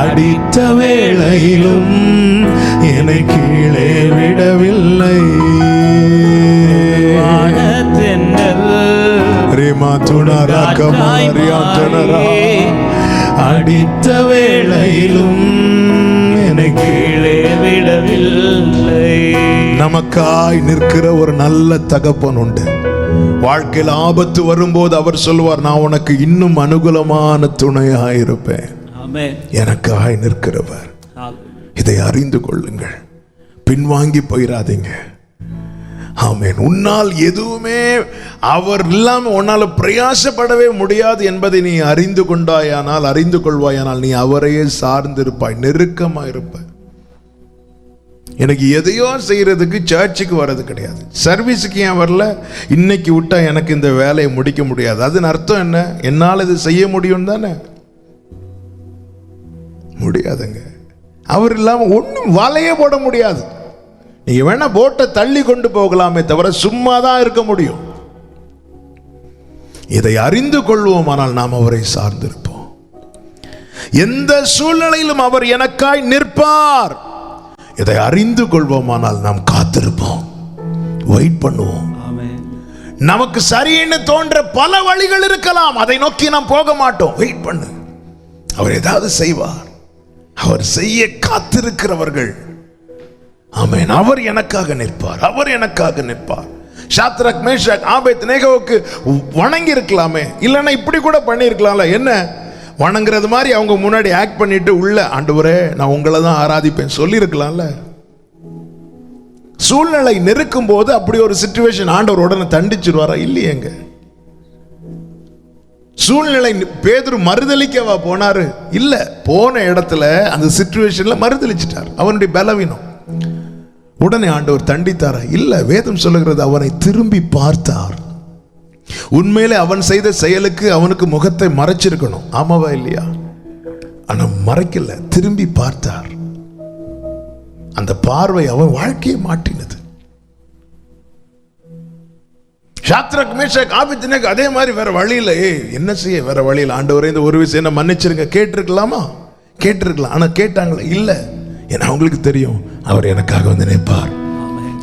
அடித்த வேளையிலும் என்னை கீழே விடவில்லை. அடித்த வேளையிலும் என்னை கீழே விடவில்லை. நமக்காய் நிற்கிற ஒரு நல்ல தகப்பன் உண்டு. வாழ்க்கையில் ஆபத்து வரும்போது அவர் சொல்வார், நான் உனக்கு இன்னும் அனுகூலமான துணையாயிருப்பேன். எனக்காய் நிற்கிறவர். இதை அறிந்து கொள்ளுங்கள், பின்வாங்கி போயிடாதீங்க. ஆமென். உன்னால் எதுவுமே அவர் இல்லாமல் உன்னால் பிரயாசப்படவே முடியாது என்பதை நீ அறிந்து கொண்டாயானால், அறிந்து கொள்வாயானால், நீ அவரையே சார்ந்திருப்பாய், நெருக்கமாக இருப்பாய். எனக்கு எதையோ செய்யறதுக்கு சர்ச்சுக்கு வர்றது கிடையாது, சர்வீஸுக்கு ஏன் வரல, இன்னைக்கு விட்டா எனக்கு இந்த வேலையை முடிக்க முடியாது, அதன் அர்த்தம் என்ன? என்னால் இது செய்ய முடியும் தானே? முடியாதுங்க. அவர் இல்லாமல் ஒன்றும் வலையே போட முடியாது. நீங்க வேணா போட்டை தள்ளி கொண்டு போகலாமே தவிர சும்மா தான் இருக்க முடியும். இதை அறிந்து கொள்வோமானால் நாம் அவரை சார்ந்திருப்போம். எந்த சூழ்நிலையிலும் அவர் எனக்காய் நிற்பார். இதை அறிந்து கொள்வோமானால் நாம் காத்திருப்போம், வெயிட் பண்ணுவோம். நமக்கு சரின்னு தோன்ற பல வழிகள் இருக்கலாம், அதை நோக்கி நாம் போக மாட்டோம். வெயிட் பண்ணு, அவர் ஏதாவது செய்வார். அவர் செய்ய காத்திருக்கிறவர்கள், ஆமென், அவர் எனக்காக நிற்பார், அவர் எனக்காக நிற்பார். ஷாத்ரக், மேஷாக், ஆபேத்நேகோவுக்கு வணங்கி இருக்கலாமே, இல்லைன்னா இப்படி கூட பண்ணியிருக்கலாம்ல. என்ன வணங்குறது மாதிரி அவங்க முன்னாடி ஆக்ட் பண்ணிட்டு உள்ள, ஆண்டவரே நான் உங்களை தான் ஆராதிப்பேன் சொல்லியிருக்கலாம்ல. சூழ்நிலை நெருக்கும் போது அப்படி ஒரு சிச்சுவேஷன் ஆண்டவர் உடனே தண்டிச்சிருவாரா? இல்லையேங்க. சூழ்நிலை பேதுரு மறுதலிக்கவா போனாரு? இல்ல, போன இடத்துல அந்த சிச்சுவேஷன்ல மறுதலிச்சிட்டார். அவனுடைய பலவீனம். உடனே ஆண்டவர் தண்டித்தாரா? இல்ல, வேதம் சொல்லுகிறது அவனை திரும்பி பார்த்தார். உண்மையிலே அவன் செய்த செயலுக்கு அவனுக்கு முகத்தை மறைச்சிருக்கணும், ஆமாவா இல்லையா? ஆனா மறைக்கல, திரும்பி பார்த்தார். அந்த பார்வை அவன் வாழ்க்கையை மாற்றினது. ஷாத்ரக், மேஷாக், ஆபேத்நேகோ அதே மாதிரி வேற வழியில் என்ன செய்ய, வேற வழியில் ஆண்டவரே இந்த ஒரு விஷயம் என்ன மன்னிச்சிருங்க கேட்டிருக்கலாமா? கேட்டிருக்கலாம். ஆனா கேட்டாங்களே? இல்லை. ஏன்னா அவங்களுக்கு தெரியும் அவர் எனக்காக வந்து நிற்பார்,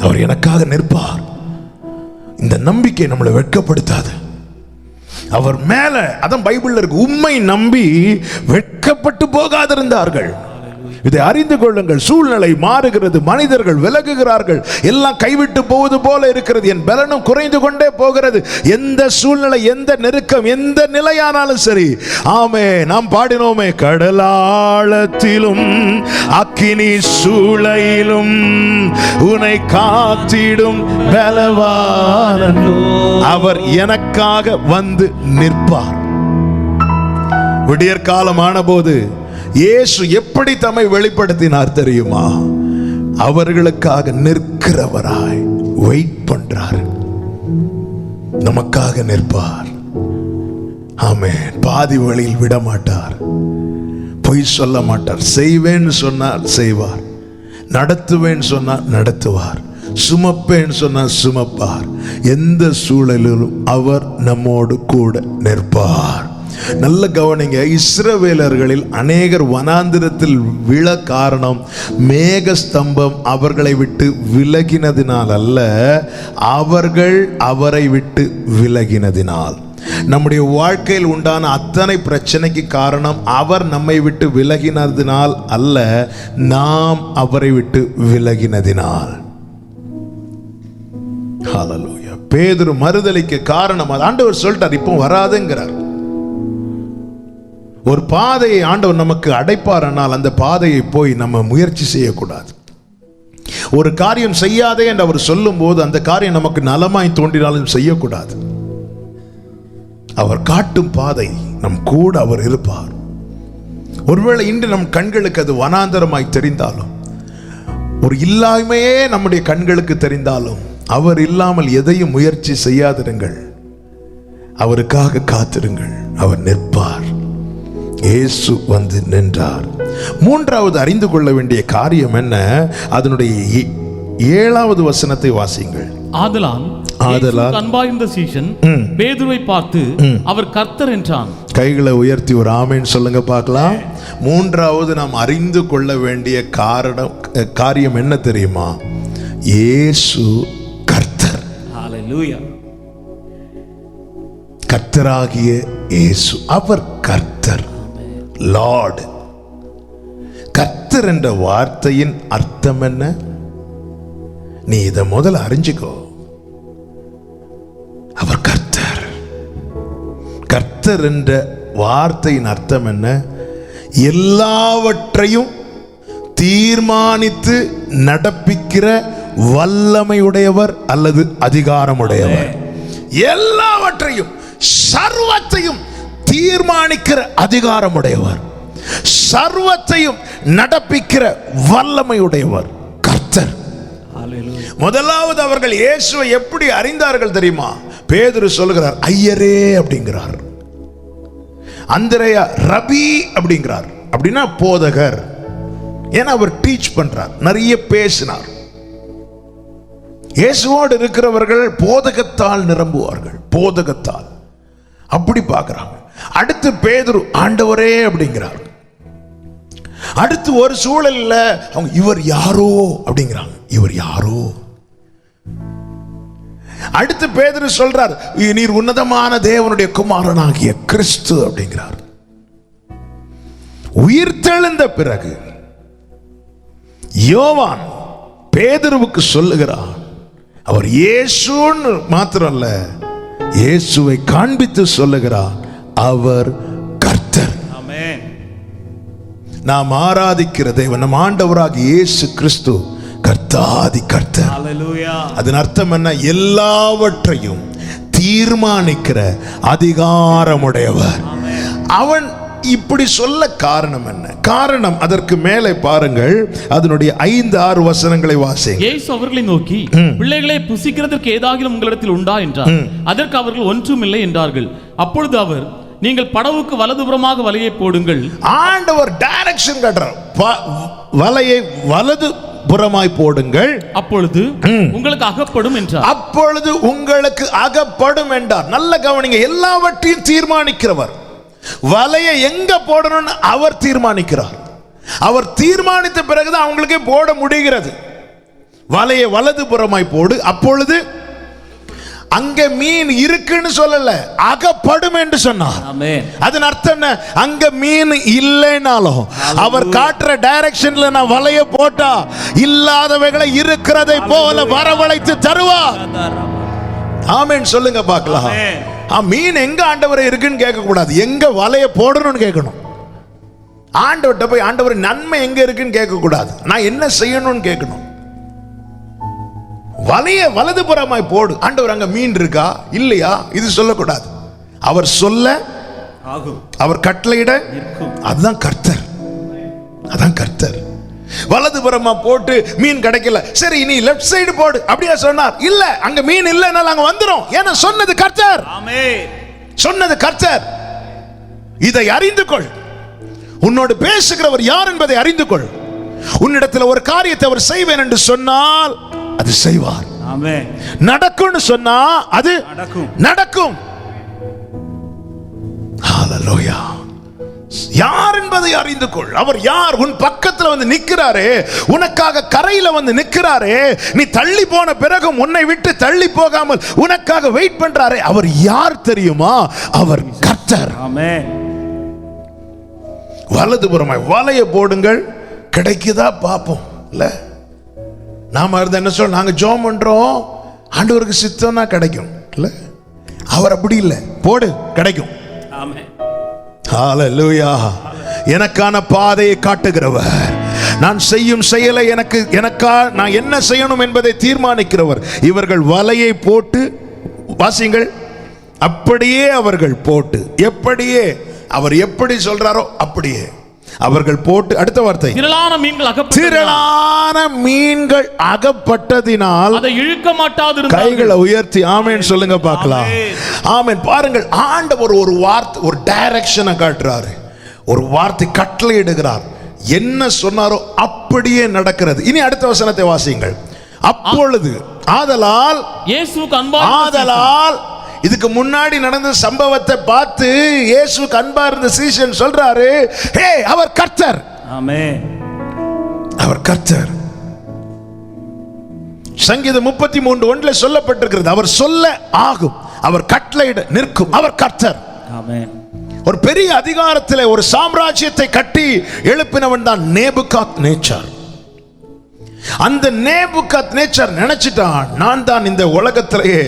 அவர் எனக்காக நிற்பார். இந்த நம்பிக்கை நம்மளை வெட்கப்படுத்தாது. அவர் மேல, அதான் பைபிள்ல இருக்கு, உம்மை நம்பி வெட்கப்பட்டு போகாதிருந்தார்கள். இதை அறிந்து கொள்ளுங்கள். சூழ்நிலை மாறுகிறது, மனிதர்கள் விலகுகிறார்கள், எல்லாம் கைவிட்டு போவது போல இருக்கிறது, என் பலனும் குறைந்து கொண்டே போகிறது. எந்த சூழ்நிலை, எந்த நெருக்கம், எந்த நிலையானாலும் சரி, ஆமே, நாம் பாடினோமே, கடலாழத்திலும் அக்கினி சூளையிலும் உன்னை காத்திடும் பலவான் அவர் எனக்காக வந்து நிற்பார். விடியற்காலமான போது இயேசு எப்படி தம்மை வெளிப்படுத்தினார் தெரியுமா? அவர்களுக்காக நிற்கிறவராய் வெயிட் பண்றார், நமக்காக நிற்பார். ஆமென். பாதி வழியில் விட மாட்டார், பொய் சொல்ல மாட்டார். செய்வேன்னு சொன்னால் செய்வார், நடத்துவேன்னு சொன்னால் நடத்துவார், சுமப்பேன்னு சொன்னால் சுமப்பார். எந்த சூழலிலும் அவர் நம்மோடு கூட நிற்பார். நல்ல கவனிங்க, இஸ்ரவேலர்களில் அநேகர் வனாந்திரத்தில் விழ காரணம் மேக ஸ்தம்பம் அவர்களை விட்டு விலகினதினால் அல்ல, அவர்கள் அவரை விட்டு விலகினதினால். நம்முடைய வாழ்க்கையில் உண்டான அத்தனை பிரச்சனைக்கு காரணம் அவர் நம்மை விட்டு விலகினதினால் அல்ல, நாம் அவரை விட்டு விலகினதினால். ஹல்லேலூயா. பேதுரு மறுதலிக்க காரணம் அது. ஆண்டவர் சொல்லிட்டார், இப்போ வராதுங்கிறார். ஒரு பாதையை ஆண்டவர் நமக்கு அடைப்பாரானால் அந்த பாதையை போய் நம்ம முயற்சி செய்யக்கூடாது. ஒரு காரியம் செய்யாதே என்று அவர் சொல்லும் போது அந்த காரியம் நமக்கு நலமாய் தோன்றினாலும் செய்யக்கூடாது. அவர் காட்டும் பாதை நம் கூட அவர் இருப்பார். ஒருவேளை இன்று நம் கண்களுக்கு அது வனாந்தரமாய் தெரிந்தாலும், ஒரு இல்லாமையே நம்முடைய கண்களுக்கு தெரிந்தாலும், அவர் இல்லாமல் எதையும் முயற்சி செய்யாதிருங்கள். அவருக்காக காத்திருங்கள், அவர் நிற்பார். இயேசு வந்து நின்றார். மூன்றாவது அறிந்து கொள்ள வேண்டிய காரியம் என்ன? அதனுடைய 7வது வசனத்தை வாசிங்கள். ஆதலால் அன்பாயிருந்த சீஷன் பேதுருவை பார்த்து அவர் கர்த்தர் என்றான். கைகளை உயர்த்தி ஒரு ஆமென் சொல்லுங்க பார்க்கலாம். மூன்றாவது நாம் அறிந்து கொள்ள வேண்டிய காரியம் என்ன தெரியுமா? இயேசு கர்த்தர். ஹல்லேலூயா. கர்த்தராகிய இயேசு, அவர் கர்த்தர், லார்ட். கர்த்தர் என்ற வார்த்தையின் அர்த்தம் என்ன? நீ இதை முதல்ல அறிஞ்சுக்கோ. அவர் கர்த்தர். கர்த்தர் என்ற வார்த்தையின் அர்த்தம் என்ன? எல்லாவற்றையும் தீர்மானித்து நடப்பிக்கிற வல்லமையுடையவர் அல்லது அதிகாரமுடையவர். எல்லாவற்றையும் சர்வத்தையும் தீர்மானிக்கிற அதிகாரமுடையவர், சர்வத்தையும் நடப்பிக்கிற வல்லமையுடையவர் கர்த்தர். முதலாவது அவர்கள் இயேசுவை எப்படி அறிந்தார்கள் தெரியுமா? பேதுரு சொல்லுகிறார் ஐயரே அப்படிங்கிறார், அந்திரேயா ரபி அப்படிங்கிறார். அப்படின்னா போதகர். ஏன்னா அவர் டீச் பண்றார், நிறைய பேசினார். இயேசுவோடு இருக்கிறவர்கள் போதகத்தால் நிரம்புவார்கள், போதகத்தால் அப்படி பார்க்கிறாங்க. அடுத்து பேதுரு ஆண்டவரே அப்படிங்கிறார். அடுத்து ஒரு சூழல்ல அவங்க இவர் யாரோ அப்படிங்கிறாங்க, இவர் யாரோ. அடுத்து பேதுரு சொல்றார் நீர் உன்னதமான தேவனுடைய குமாரனாகிய கிறிஸ்து அப்படிங்கிறார். உயிர்த்தெழுந்த பிறகு யோவான் பேதுருவுக்கு சொல்லுகிறார், அவர் இயேசுன்னு மாத்திரம் அல்ல, இயேசுவை காண்பித்து சொல்லுகிறார், அவர் கர்த்தர். ஆமென். நாம் ஆராதிக்கிற தேவன் நம் ஆண்டவராகிய இயேசு கிறிஸ்து கர்த்தாதி கர்த்தர். ஹல்லேலூயா. அதன் அர்த்தம் என்ன? எல்லாவற்றையும் தீர்மானிக்கிற அதிகாரமுடையவர். அவன் இப்படி சொல்ல காரணம் என்ன? காரணம் அதற்கு மேலே பாருங்கள், அதனுடைய 5-6 வசனங்களை வாசிங்க. இயேசு அவர்களை நோக்கி, பிள்ளைகளை புசிக்கிறதற்கு ஏதாகிலும் உங்களிடத்தில் உண்டா என்றார். அதற்கு அவர்கள் ஒன்றுமில்லை என்றார்கள். அப்பொழுது அவர், நீங்கள் படவுக்கு வலதுபுறமாக வலையை போடுங்கள். ஆண்டவர் டைரக்ஷன் காட்டுறார், வலையை வலது புறமாய் போடுங்கள், அப்பொழுது உங்களுக்கு அகப்படும் என்றார். அப்பொழுது உங்களுக்கு அகப்படும் என்றார். நல்ல கவனிங்க, எல்லாவற்றையும் தீர்மானிக்கிறவர். வலையை எங்க போடணும்னு அவர் தீர்மானிக்கிறார். அவர் தீர்மானித்த பிறகுதான் அவங்களுக்கே போட முடிகிறது. வலையை வலது புறமாய் போடு, அப்பொழுது அங்க மீன் இருக்குன்னு சொல்லல, அகப்படும் என்று சொன்னார். அதன் அர்த்தம் என்ன? அங்க மீன் இல்லைனாலும் அவர் காட்டுற டைரக்ஷன்ல நான் வலைய போட்டா இல்லாதவைகளை இருக்கிறதை போல வரவழைத்து தருவார். ஆமென் சொல்லுங்க பார்க்கலாம். மீன் எங்க ஆண்டவரை இருக்குன்னு கேட்க கூடாது, எங்க வலைய போடணும்னு கேட்கணும். ஆண்டவர்கிட்ட போய் ஆண்டவர் நன்மை எங்க இருக்குன்னு கேட்க கூடாது, நான் என்ன செய்யணும்னு கேட்கணும். வலைய வலதுபுறமாய் போடு, ஆண்டவர் அங்க மீன் இருக்கா இல்லையா இது சொல்லக்கூடாது. அவர் சொல்ல ஆகும், அவர் கட்டளையிட, அதுதான் கர்த்தர், அதான் கர்த்தர். வலதுபுறமா போட்டு மீன் கிடைக்கல, சரி இனி லெஃப்ட் சைடு போடு அப்படியே சொன்னார். இல்ல, அங்க மீன் இல்லைனால அங்க வந்துரும். ஏன்னா சொன்னது கர்த்தர். ஆமென். சொன்னது கர்த்தர். இதை அறிந்து கொள். உன்னோடு பேசுகிறவர் யார் என்பதை அறிந்து கொள். உன்னிடத்தில் ஒரு காரியத்தை அவர் செய்வேன் என்று சொன்னால் அது செய்வார். ஆமென். நடக்கும்னு சொன்னா அது நடக்கும். ஹalleluya. யார் என்பதை அறிந்து கொள். அவர் யார்? உன் பக்கத்துல வந்து நிக்கிறாரே, உனக்காக கரையில வந்து நிக்கிறாரே, நீ தள்ளி போன பிறகும் உன்னை விட்டு தள்ளி போகாமல் உனக்காக வெயிட் பண்றாரே, அவர் யார் தெரியுமா? அவர் கர்த்தர். ஆமென். வலதுபுறமாய் வலைய போடுங்கள், கிடைக்குதா பாப்போம். இல்ல நாம இருந்தா என்ன சொல்ல, நாங்க ஜெபம் பண்றோம், ஆண்டவருக்கு சித்தம்னா கிடைக்கும். இல்ல அவர் அப்படி இல்லை, போடு கிடைக்கும். ஆமென். ஹalleluya. எனக்கான பாதையை காட்டுகிறவர், நான் செய்யும் செயலை எனக்கா நான் என்ன செய்யணும் என்பதை தீர்மானிக்கிறவர். இவர்கள் வலையை போட்டு வாசிங்கள், அப்படியே அவர்கள் போட்டு, எப்படியே அவர் எப்படி சொல்றாரோ அப்படியே அவர்கள் போட்டு. அடுத்த வார்த்தை, திரளான மீன்கள் அகப்பட்டதினால் அதை இழுக்க மாட்டாது. கைகளை உயர்த்தி ஆமென் சொல்லுங்க பார்க்கலாம். ஆமென். பாருங்கள், ஆண்டவர் ஒரு வார்த்தை, ஒரு டைரக்ஷனை காட்டுறாரு, ஒரு வார்த்தை கட்டளை இடுகிறார். என்ன சொன்னாரோ அப்படியே நடக்கிறது. இனி அடுத்த வசனத்தை வாசியுங்கள். அப்பொழுது ஆதலால் இயேசுவுக்கு அன்பா, ஆதலால் இதுக்கு முன்னாடி நடந்த சம்பவத்தை பார்த்து இயேசுவுக்கு அன்பா இருந்த சீஷன் சொல்றாரு, ஹே அவர் கர்த்தர். ஆமென். அவர் கர்த்தர். சங்கீதம் 33:1 சொல்லப்பட்டிருக்கிறது, அவர் சொல்ல ஆகும், அவர் கட்டளையிட நிற்கும், அவர் கர்த்தர். ஆமென். ஒரு பெரிய அதிகாரத்திலே ஒரு சாம்ராஜ்யத்தை கட்டி எழுப்பினவன் தான் நேபுகாத்நேச்சார். அந்த நேபுகாத்நேச்சார் நினைச்சிட்டான், நான் தான் இந்த உலகத்திலேயே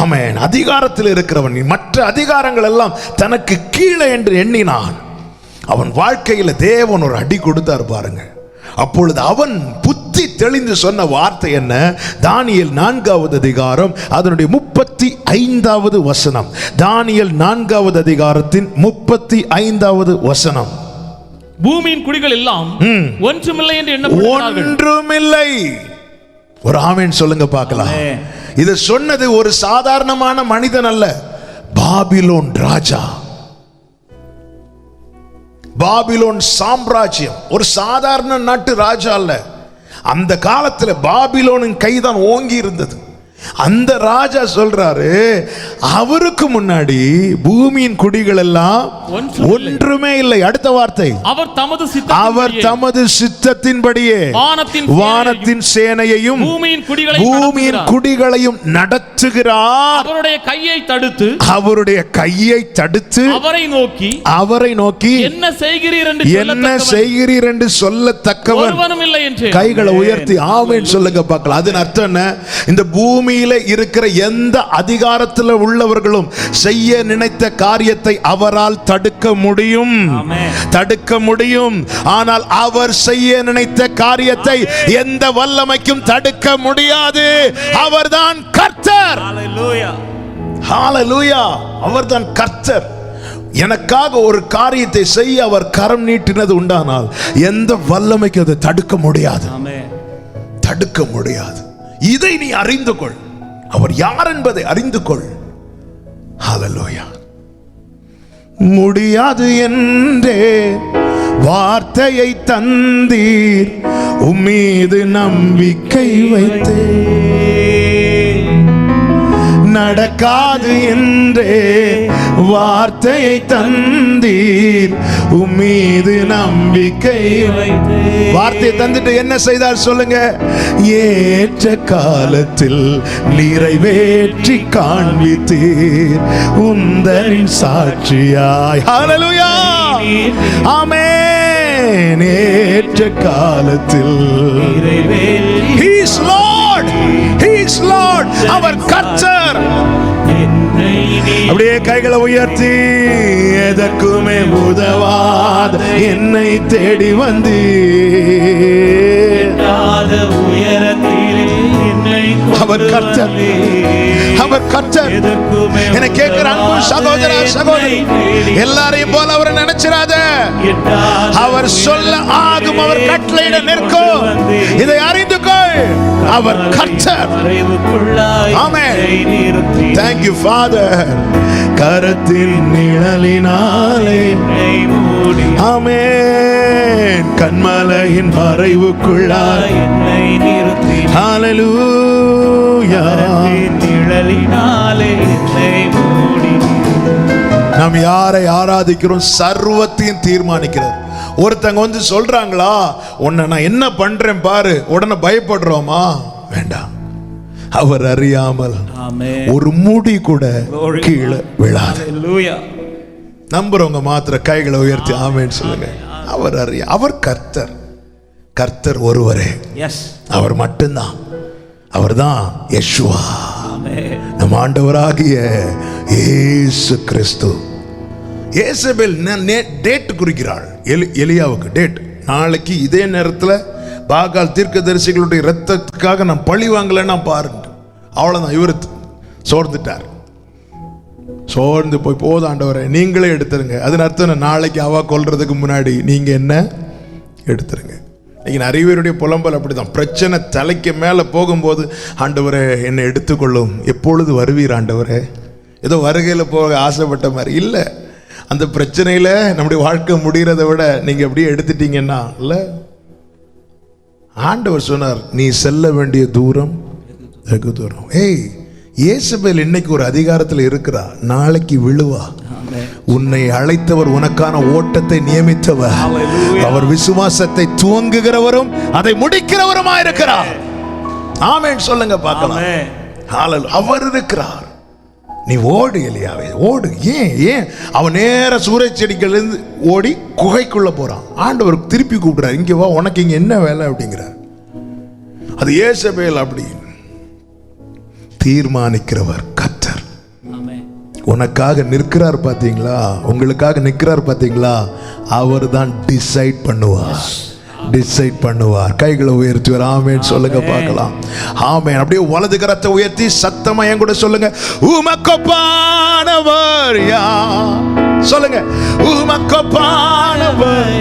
ஆமென் அதிகாரத்தில் இருக்கிறவன், மற்ற அதிகாரங்கள் எல்லாம் தனக்கு கீழே என்று எண்ணினான். அவன் வாழ்க்கையில் தேவன் ஒரு அடி கொடுத்தார் பாருங்க. அப்பொழுது அவன் புத்தி புத்தி தெளிந்து சொன்ன வார்த்தை என்ன? தானியேல் 4வது அதிகாரம் அதனுடைய 35வது வசனம். தானியேல் 4வது அதிகாரத்தின் 35வது வசனம். பூமியின் குடிகள் எல்லாம் ஒன்றுமில்லை என்று எண்ணப்படுகிறார்கள். ஒன்றுமில்லை. ஒரு ஆமென் சொல்லுங்க பார்க்கலாம். இது சொன்னது ஒரு சாதாரணமான மனிதன் அல்ல, பாபிலோன் ராஜா, பாபிலோன் சாம்ராஜ்யம். ஒரு சாதாரண நாட்டு ராஜா அல்ல. அந்த காலத்தில் பாபிலோனின் கைதான் ஓங்கி இருந்தது. அந்த ராஜா சொல்றாரு, அவருக்கு முன்னாடி பூமியின் குடிகள் எல்லாம் ஒன்றுமே இல்லை. அடுத்த வார்த்தை, அவர் தமது சித்தத்தின்படியே வானத்தின் சேனையையும் பூமியின் குடிகளையும் நடத்துகிறார். அவருடைய கையை தடுத்து அவரை நோக்கி என்ன செய்கிறீர் என்று சொல்லத்தக்கவன் கைகளை உயர்த்தி ஆமென் சொல்லுங்க பார்க்கலாம். அதன் அர்த்தம் என்ன? இந்த பூமி இருக்கிற எந்த அதிகாரத்தில் உள்ளவர்களும் செய்ய நினைத்த காரியத்தை அவரால் தடுக்க முடியும். ஆனால் அவர் செய்ய நினைத்த காரியத்தை எந்த வல்லமைக்கும் தடுக்க முடியாது. அவர்தான் கர்த்தர். ஹalleluya. அவர்தான் கர்த்தர். எனக்காக ஒரு காரியத்தை செய்ய அவர் கரம் நீட்டினது உண்டானால் எந்த வல்லமைக்கு அதை தடுக்க முடியாது. இதை நீ அறிந்து கொள். அவர் யார் என்பதை அறிந்து கொள். ஹalleluya. முடியாது என்றே வார்த்தையை தந்தீர், உம்மீது நம்பிக்கை வைத்தேன். நடக்காது என்றே வார்த்தையை தந்தீர், உம்மீது நம்பிக்கை வைத்தேன். வார்த்தையை தந்துட்டு என்ன செய்தார் சொல்லுங்க? ஏற்ற காலத்தில் நிறைவேற்றி காண்பித்தீர், உந்தரின் சாட்சியாய். ஹalleluya. ஆமென். ஏற்ற காலத்தில் He is Lord. He is Lord. அவர் கர்த்தர். அப்படியே கைகளை உயர்த்தி, எதற்குமே உதவாத என்னை தேடி வந்தீர். அவர் கர்த்தர். அவர் கர்த்தர். என்னை கேட்கிற அன்பு சகோதரா சகோதரி, எல்லாரையும் போல அவரை நினைச்சிராத. அவர் சொல்ல ஆகும், அவர் கட்டளையிட நிற்கும். இதை அறிந்து கொள். அவர் கர்த்தர். ஆமென். Thank you Father. கரத்தின் நிழலினாலே ஆமென், கண்மலையின் மறைவுக்குள்ளாய் என்னை நிறுத்தி. ஹalleluya. நிழலினாலே என்னை மூடி. நாம் யாரை ஆராதிக்கிறோம்? சர்வத்தையும் தீர்மானிக்கிறார். ஒருத்தங்க வந்து சொல்றாங்களா, உன்னை நான் என்ன பண்றேன் பாரு, உடனே பயப்படுறோமா? வேண்டாம். அவர் அறியாமல் ஒரு முடி கூட கீழே விழாது. நம்புறவங்க மாத்திர கைகளை உயர்த்தி ஆமென் சொல்லுங்க. அவர் அவர் கர்த்தர். கர்த்தர் ஒருவரே, அவர் மட்டும்தான். அவர்தான் யெஷுவா, நம் ஆண்டவராகிய இயேசு கிறிஸ்து. யேசபேல் டேட் குறிக்கிறாள் எலியாவுக்கு. டேட், நாளைக்கு இதே நேரத்தில் பாகால் தீர்க்கதரிசிகளுடைய இரத்தத்துக்காக நான் பழி வாங்கலைன்னா பாருங்க. அவ்வளோதான். இவர் சோர்ந்துட்டார். சோர்ந்து போய் போதும் ஆண்டவரே நீங்களே எடுத்துருங்க. அதன் அர்த்தம் நாளைக்கு அவ கொல்றதுக்கு முன்னாடி நீங்க என்ன எடுத்துருங்க. இன்னைக்கு நிறைய பேருடைய புலம்பல் அப்படிதான். பிரச்சனை தலைக்கு மேலே போகும்போது ஆண்டவரே என்னை எடுத்துக்கொள்ளும், எப்பொழுது வருவீர் ஆண்டவரே? ஏதோ வருகையில் போக ஆசைப்பட்ட மாதிரி இல்லை. அந்த பிரச்சனையில் நம்முடைய வாழ்க்கை முடிகிறத விட நீங்கள் அப்படியே எடுத்துட்டீங்கன்னா இல்லை. ஆண்டவர் சொன்னார், நீ செல்ல வேண்டிய தூரம் வெகு தூரம். ஏய், இயேசுபேல் இன்னைக்கு ஒரு அதிகாரத்தில் இருக்கிறா, நாளைக்கு விழுவா. உன்னை அழைத்தவர் உனக்கான ஓட்டத்தை நியமித்தவர். அவர் விசுவாசத்தை துவங்குகிறவரும் அதை முடிக்கிறவருமா இருக்கிறார். ஆமென் சொல்லுங்க பார்க்கலாம். அவர் இருக்கிறார். நீ ஓடு எலியாவே, ஓடு. ஏன் அவன் நேர சூரஜ் செடிகளிலிருந்து ஓடி குகைக்குள்ள போறான். ஆண்டவர் திருப்பி கூப்பிடுறார், இங்க வா, உனக்கு இங்க என்ன வேலை அப்படிங்கிறார். அது யேசபேல் அப்படி தீர்மானிக்கிறவர் கர்த்தர். உனக்காக நிற்கிறார் பாத்தீங்களா, உங்களுக்காக நிற்கிறார் பாத்தீங்களா, அவர் தான் டிசைட் பண்ணுவார். டிசைட் பண்ணுவார். கைகளை உயர்த்துவார். ஆமென் சொல்லுங்க பார்க்கலாம். ஆமென். அப்படியே வலது கரத்தை உயர்த்தி சத்தமா என் கூட சொல்லுங்க, உமக்கொப்பானவர் யார்? சொல்லுங்க, உமக்கொப்பானவர்.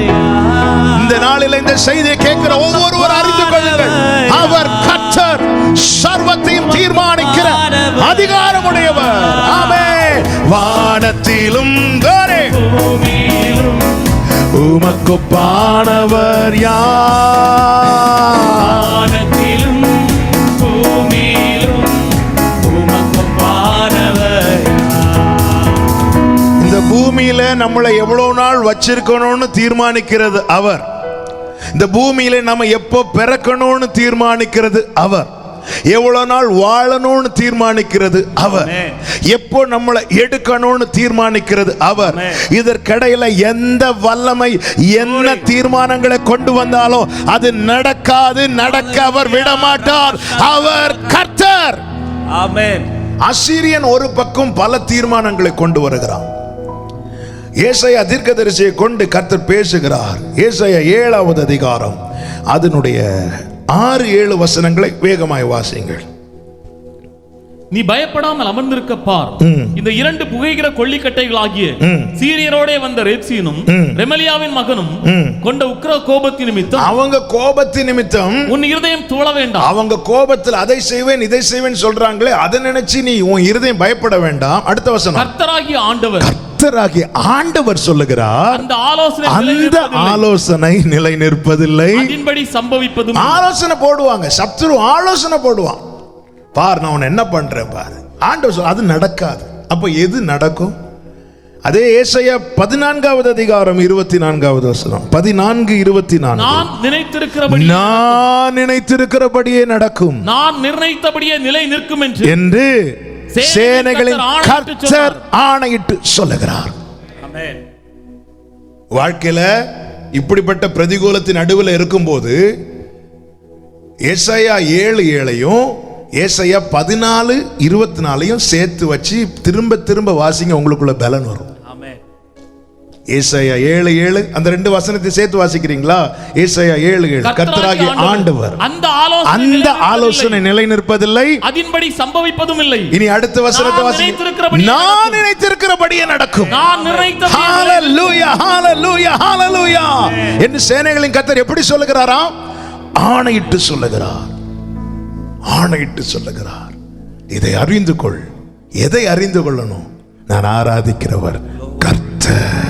இந்த நாளில் இந்த செய்தியை கேட்கிற ஒவ்வொருவர் அறிந்து கொள்ளுங்கள், அவர் கர்த்தர், சர்வத்தையும் தீர்மானிக்கிற அதிகாரமுடையவர். ஆமென். வானத்திலும் உமக்கொப்பானவர் யார்? வானத்திலும் பூமியிலும் உமக்கொப்பானவர் யார்? இந்த பூமியில நம்மளை எவ்வளவு நாள் வச்சிருக்கணும்னு தீர்மானிக்கிறது அவர். இந்த பூமியில நம்ம எப்போ பிறக்கணும்னு தீர்மானிக்கிறது அவர். எவ்வளவு நாள் வாழணும்னு தீர்மானிக்கிறது அவர். எப்போ நம்மளை எடுக்கணும்னு தீர்மானிக்கிறது அவர். இதற்கிடையில எந்த வல்லமை என்ன தீர்மானங்களை கொண்டு வந்தாலும் அது நடக்காது, நடக்க அவர் விடமாட்டார். அவர் கர்த்தர். ஆமென். அசீரியன் ஒரு பக்கம் பல தீர்மானங்களை கொண்டு வருகிறான். ஏசாயா தீர்க்கதரிசியை கொண்டு கர்த்தர் பேசுகிறார். ஏசாயா 7வது அதிகாரம் அதனுடைய 6-7 வசனங்களை வேகமாய் வாசியுங்கள். நீ பயப்படாமல் அமர்ந்திருக்க பார், இந்த 2 புகைகிற கொள்ளிக்கட்டைகளாகிய சீரியரோடே வந்த ரேத்சீனும் ரெமலியாவின் மகனும் கொண்ட உக்கிர கோபத்தின் நிமித்தம், அவங்க கோபத்தின் நிமித்தம் உன் இருதயம் துவள வேண்டாம். அவங்க கோபத்தில் அதை செய்வேன் இதை செய்வேன் சொல்றாங்களே, அதை நினைச்சு நீ உன் இருதயம் பயப்பட வேண்டாம். அடுத்த வசனம், கர்த்தராகிய ஆண்டவர், கர்த்தராகிய ஆண்டவர் சொல்லுகிறார், அந்த ஆலோசனை நிலை நிற்பதில்லை, அதன்படி சம்பவிப்பதும். ஆலோசனை போடுவாங்க, சத்துரு ஆலோசனை போடுவான். பார் நான் உன்னை என்ன பண்றேன் பாரு, ஆண்டவர் சொல்ல, அது நடக்காது. அப்ப எது நடக்கும்? அதே ஏசாயா 14வது அதிகாரம் 24வது வசனம், 14:24, நான் நினைத்திருக்கிறபடியே நடக்கும், நான் நிர்ணயித்தபடியே நிலை நிற்கும் என்று சேனைகளின் கர்த்தர் ஆணையிட்டு சொல்லுகிறார். ஆமென். வாழ்க்கையில இப்படிப்பட்ட பிரதிகூலத்தின் நடுவில் இருக்கும்போது ஏசாயா 7:7 ஏசாயா 14:24 சேர்த்து வச்சு திரும்ப திரும்ப வாசிங்க, உங்களுக்குள்ள பலன் வரும். ஆமென். ஏசாயா 7:7 அந்த 2 வசனத்தை சேர்த்து வாசிக்கிறீங்களா? ஏசாயா 7:7 கர்த்தராகிய ஆண்டவர், அந்த ஆலோசனை நிலை நிற்பதில்லை, அதன்படி சம்பவிப்பதும் இல்லை. இனி அடுத்த வசனத்தை வாசிங்க, நான் நினைத்திருக்கிறபடியே நடக்கும். ஹalleluya ஹalleluya ஹalleluya என்று சேனைகளின் கர்த்தர் எப்படி சொல்லுகிறாராம்? ஆணையிட்டு சொல்லுகிறார், ஆணையிட்டு சொல்லுகிறார். இதை அறிந்து கொள். எதை அறிந்து கொள்ளணும்? நான் ஆராதிக்கிறவர் கர்த்தர்.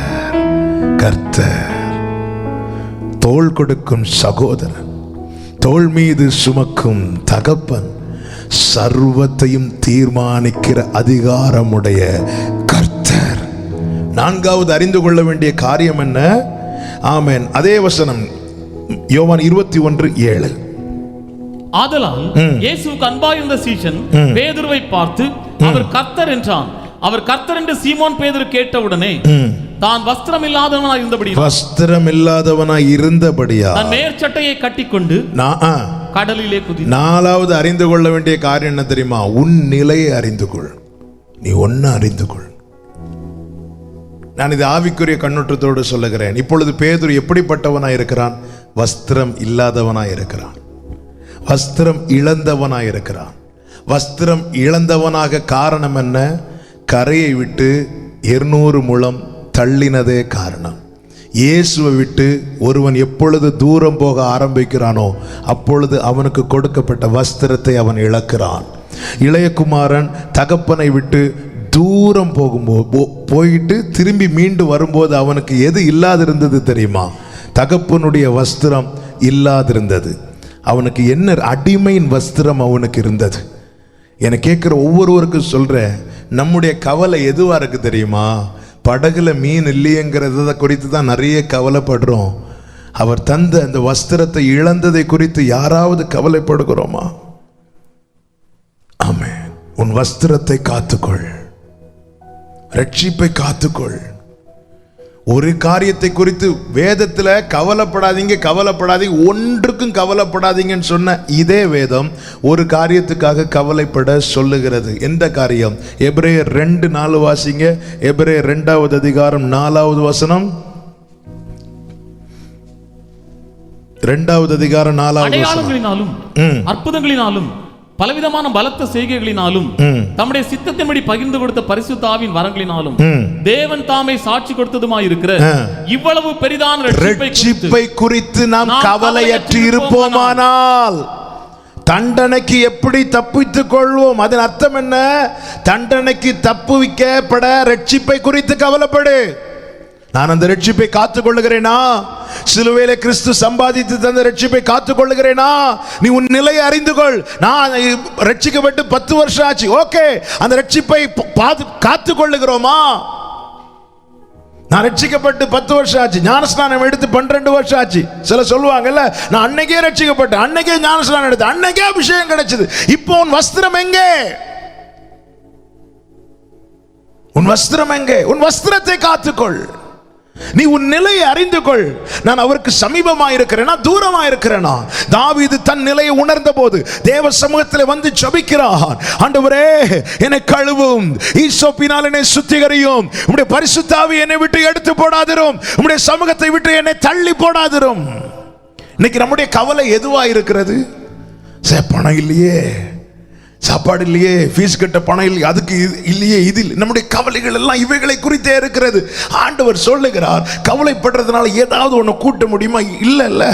கர்த்தர் தோள் கொடுக்கும் சகோதரன், தோள் மீது சுமக்கும் தகப்பன், சர்வத்தையும் தீர்மானிக்கிற அதிகாரமுடைய கர்த்தர். 4வது அறிந்து கொள்ள வேண்டிய காரியம் என்ன? ஆமென். அதே வசனம் யோவான் 21:7, ஆதலால் இயேசுவுக்கு அன்பாயிருந்த சீஷன் பேதுருவை பார்த்து அவர் கர்த்தர் என்றான். அவர் கர்த்தர் என்று சீமோன் பேதுரு கேட்டவுடனே தான் வஸ்திரம் இல்லாதவனாய் இருந்தபடியா தன் மேற்சட்டையை கட்டிக்கொண்டு கடலிலே குதி. 4வது அறிந்து கொள்ள வேண்டிய காரியம் என்ன தெரியுமா? உன் நிலையை அறிந்து கொள். நீ ஒன்னு அறிந்து கொள். நான் இது ஆவிக்குரிய கண்ணோட்டத்தோடு சொல்லுகிறேன். இப்பொழுது பேதுரு எப்படிப்பட்டவனாய் இருக்கிறான்? வஸ்திரம் இல்லாதவனாய் இருக்கிறான், வஸ்திரம் இழந்தவனாய் இருக்கிறான். வஸ்திரம் இழந்தவனாக காரணம் என்ன? கரையை விட்டு 200 முழம் தள்ளினதே காரணம். இயேசுவை விட்டு ஒருவன் எப்பொழுது தூரம் போக ஆரம்பிக்கிறானோ அப்பொழுது அவனுக்கு கொடுக்கப்பட்ட வஸ்திரத்தை அவன் இழக்கிறான். இளையகுமாரன் தகப்பனை விட்டு தூரம் போயிட்டு திரும்பி மீண்டு வரும்போது அவனுக்கு எது இல்லாதிருந்தது தெரியுமா? தகப்பனுடைய வஸ்திரம் இல்லாதிருந்தது. அவனுக்கு என்ன? அடிமையின் வஸ்திரம் அவனுக்கு இருந்தது. என்னை கேட்குற ஒவ்வொருவருக்கும் சொல்கிறேன், நம்முடைய கவலை எதுவாக இருக்கு தெரியுமா? படகுல மீன் இல்லையங்கிறத குறித்து தான் நிறைய கவலைப்படுறோம். அவர் தந்த அந்த வஸ்திரத்தை இழந்ததை குறித்து யாராவது கவலைப்படுகிறோமா? ஆமென். உன் வஸ்திரத்தை காத்துக்கொள், ரட்சிப்பை காத்துக்கொள். ஒரு காரியத்தை குறித்து வேதத்தில் கவலைப்படாதீங்க, ஒன்றுக்கும் கவலைப்படாதீங்கன்னு சொன்ன இதே வேதம் ஒரு காரியத்துக்காக கவலைப்பட சொல்லுகிறது. எந்த காரியம்? எபிரேயர் 2:4 வாசிங்க. எபிரேயர் 2வது அதிகாரம் 4வது வசனம். 2வது அதிகாரம் 4வது வசனம். அடையாளங்களினாலும் அற்புதங்களினாலும் பலவிதமான பலத்த செய்கைகளினாலும் தம்முடைய சித்தத்தின்படி பகிர்ந்து கொடுத்த பரிசுத்த ஆவியின் வரங்களினாலும் தேவன் தாமே சாட்சி கொடுத்ததுமாயிருக்கிற இவ்வளவு பெரிதான ரட்சிப்பை குறித்து நாம் கவலையற்று இருப்போமானால் தண்டனைக்கு எப்படி தப்பித்துக் கொள்வோம்? அதன் அர்த்தம் என்ன? தண்டனைக்கு தப்புவிக்கப்பட ரட்சிப்பை குறித்து கவலைப்படு. நான் அந்த ரட்சிப்பை காத்துக் கொள்ளுகிறேனா? சிலுவையிலே கிறிஸ்து சம்பாதித்து தந்த ரட்சிப்பை காத்துக் கொள்ளுகிறேனா? நீ உன் நிலையை அறிந்து கொள். நான் ரட்சிக்கப்பட்டு 10 வருஷம் ஆச்சு, ஓகே. அந்த ரட்சிப்பை காத்துக் கொள்ளுகிறோமா? நான் ரட்சிக்கப்பட்டு 10 வருஷம் ஆச்சு, ஞானஸ்நானம் எடுத்து 12 வருஷம் ஆச்சு. சில சொல்லுவாங்கல்ல, நான் அன்னைக்கே ரட்சிக்கப்பட்டேன், அன்னைக்கே ஞானஸ்நானம் எடுத்து, அன்னைக்கே அபிஷேகம் கிடைச்சது. இப்போ உன் வஸ்திரம் எங்கே? உன் வஸ்திரம் எங்கே? உன் வஸ்திரத்தை காத்துக்கொள். நீ உன் நிலையை அறிந்து கொள். நான் அவருக்கு சமீபமா இருக்கிறேனா, தூரமா இருக்கிறேனா? தாவீது தன் நிலையை உணர்ந்த போது தேவ சமூகத்தில் வந்து ஜெபிக்கிறான். ஆண்டவரே, என்னை கழுவும், ஈசோப்பினால் என்னை சுத்திகரியும், உம்முடைய பரிசுத்த ஆவியை என்னை விட்டு எடுத்து போடாதிரும், உம்முடைய சமூகத்தை விட்டு என்னை தள்ளி போடாதிரும். இன்னைக்கு நம்முடைய கவலை எதுவா இருக்கிறது? பணம் இல்லையே, சாப்பாடு இல்லையே, ஃபீஸ் கட்ட பணம் இல்லையே, அதுக்கு இல்லையே, இதில் நம்முடைய கவலைகள் எல்லாம் இவைகளை குறித்தே இருக்கிறது. ஆண்டவர் சொல்லுகிறார், கவலைப்படுறதுனால ஏதாவது ஒன்று கூட்ட முடியுமா? இல்ல,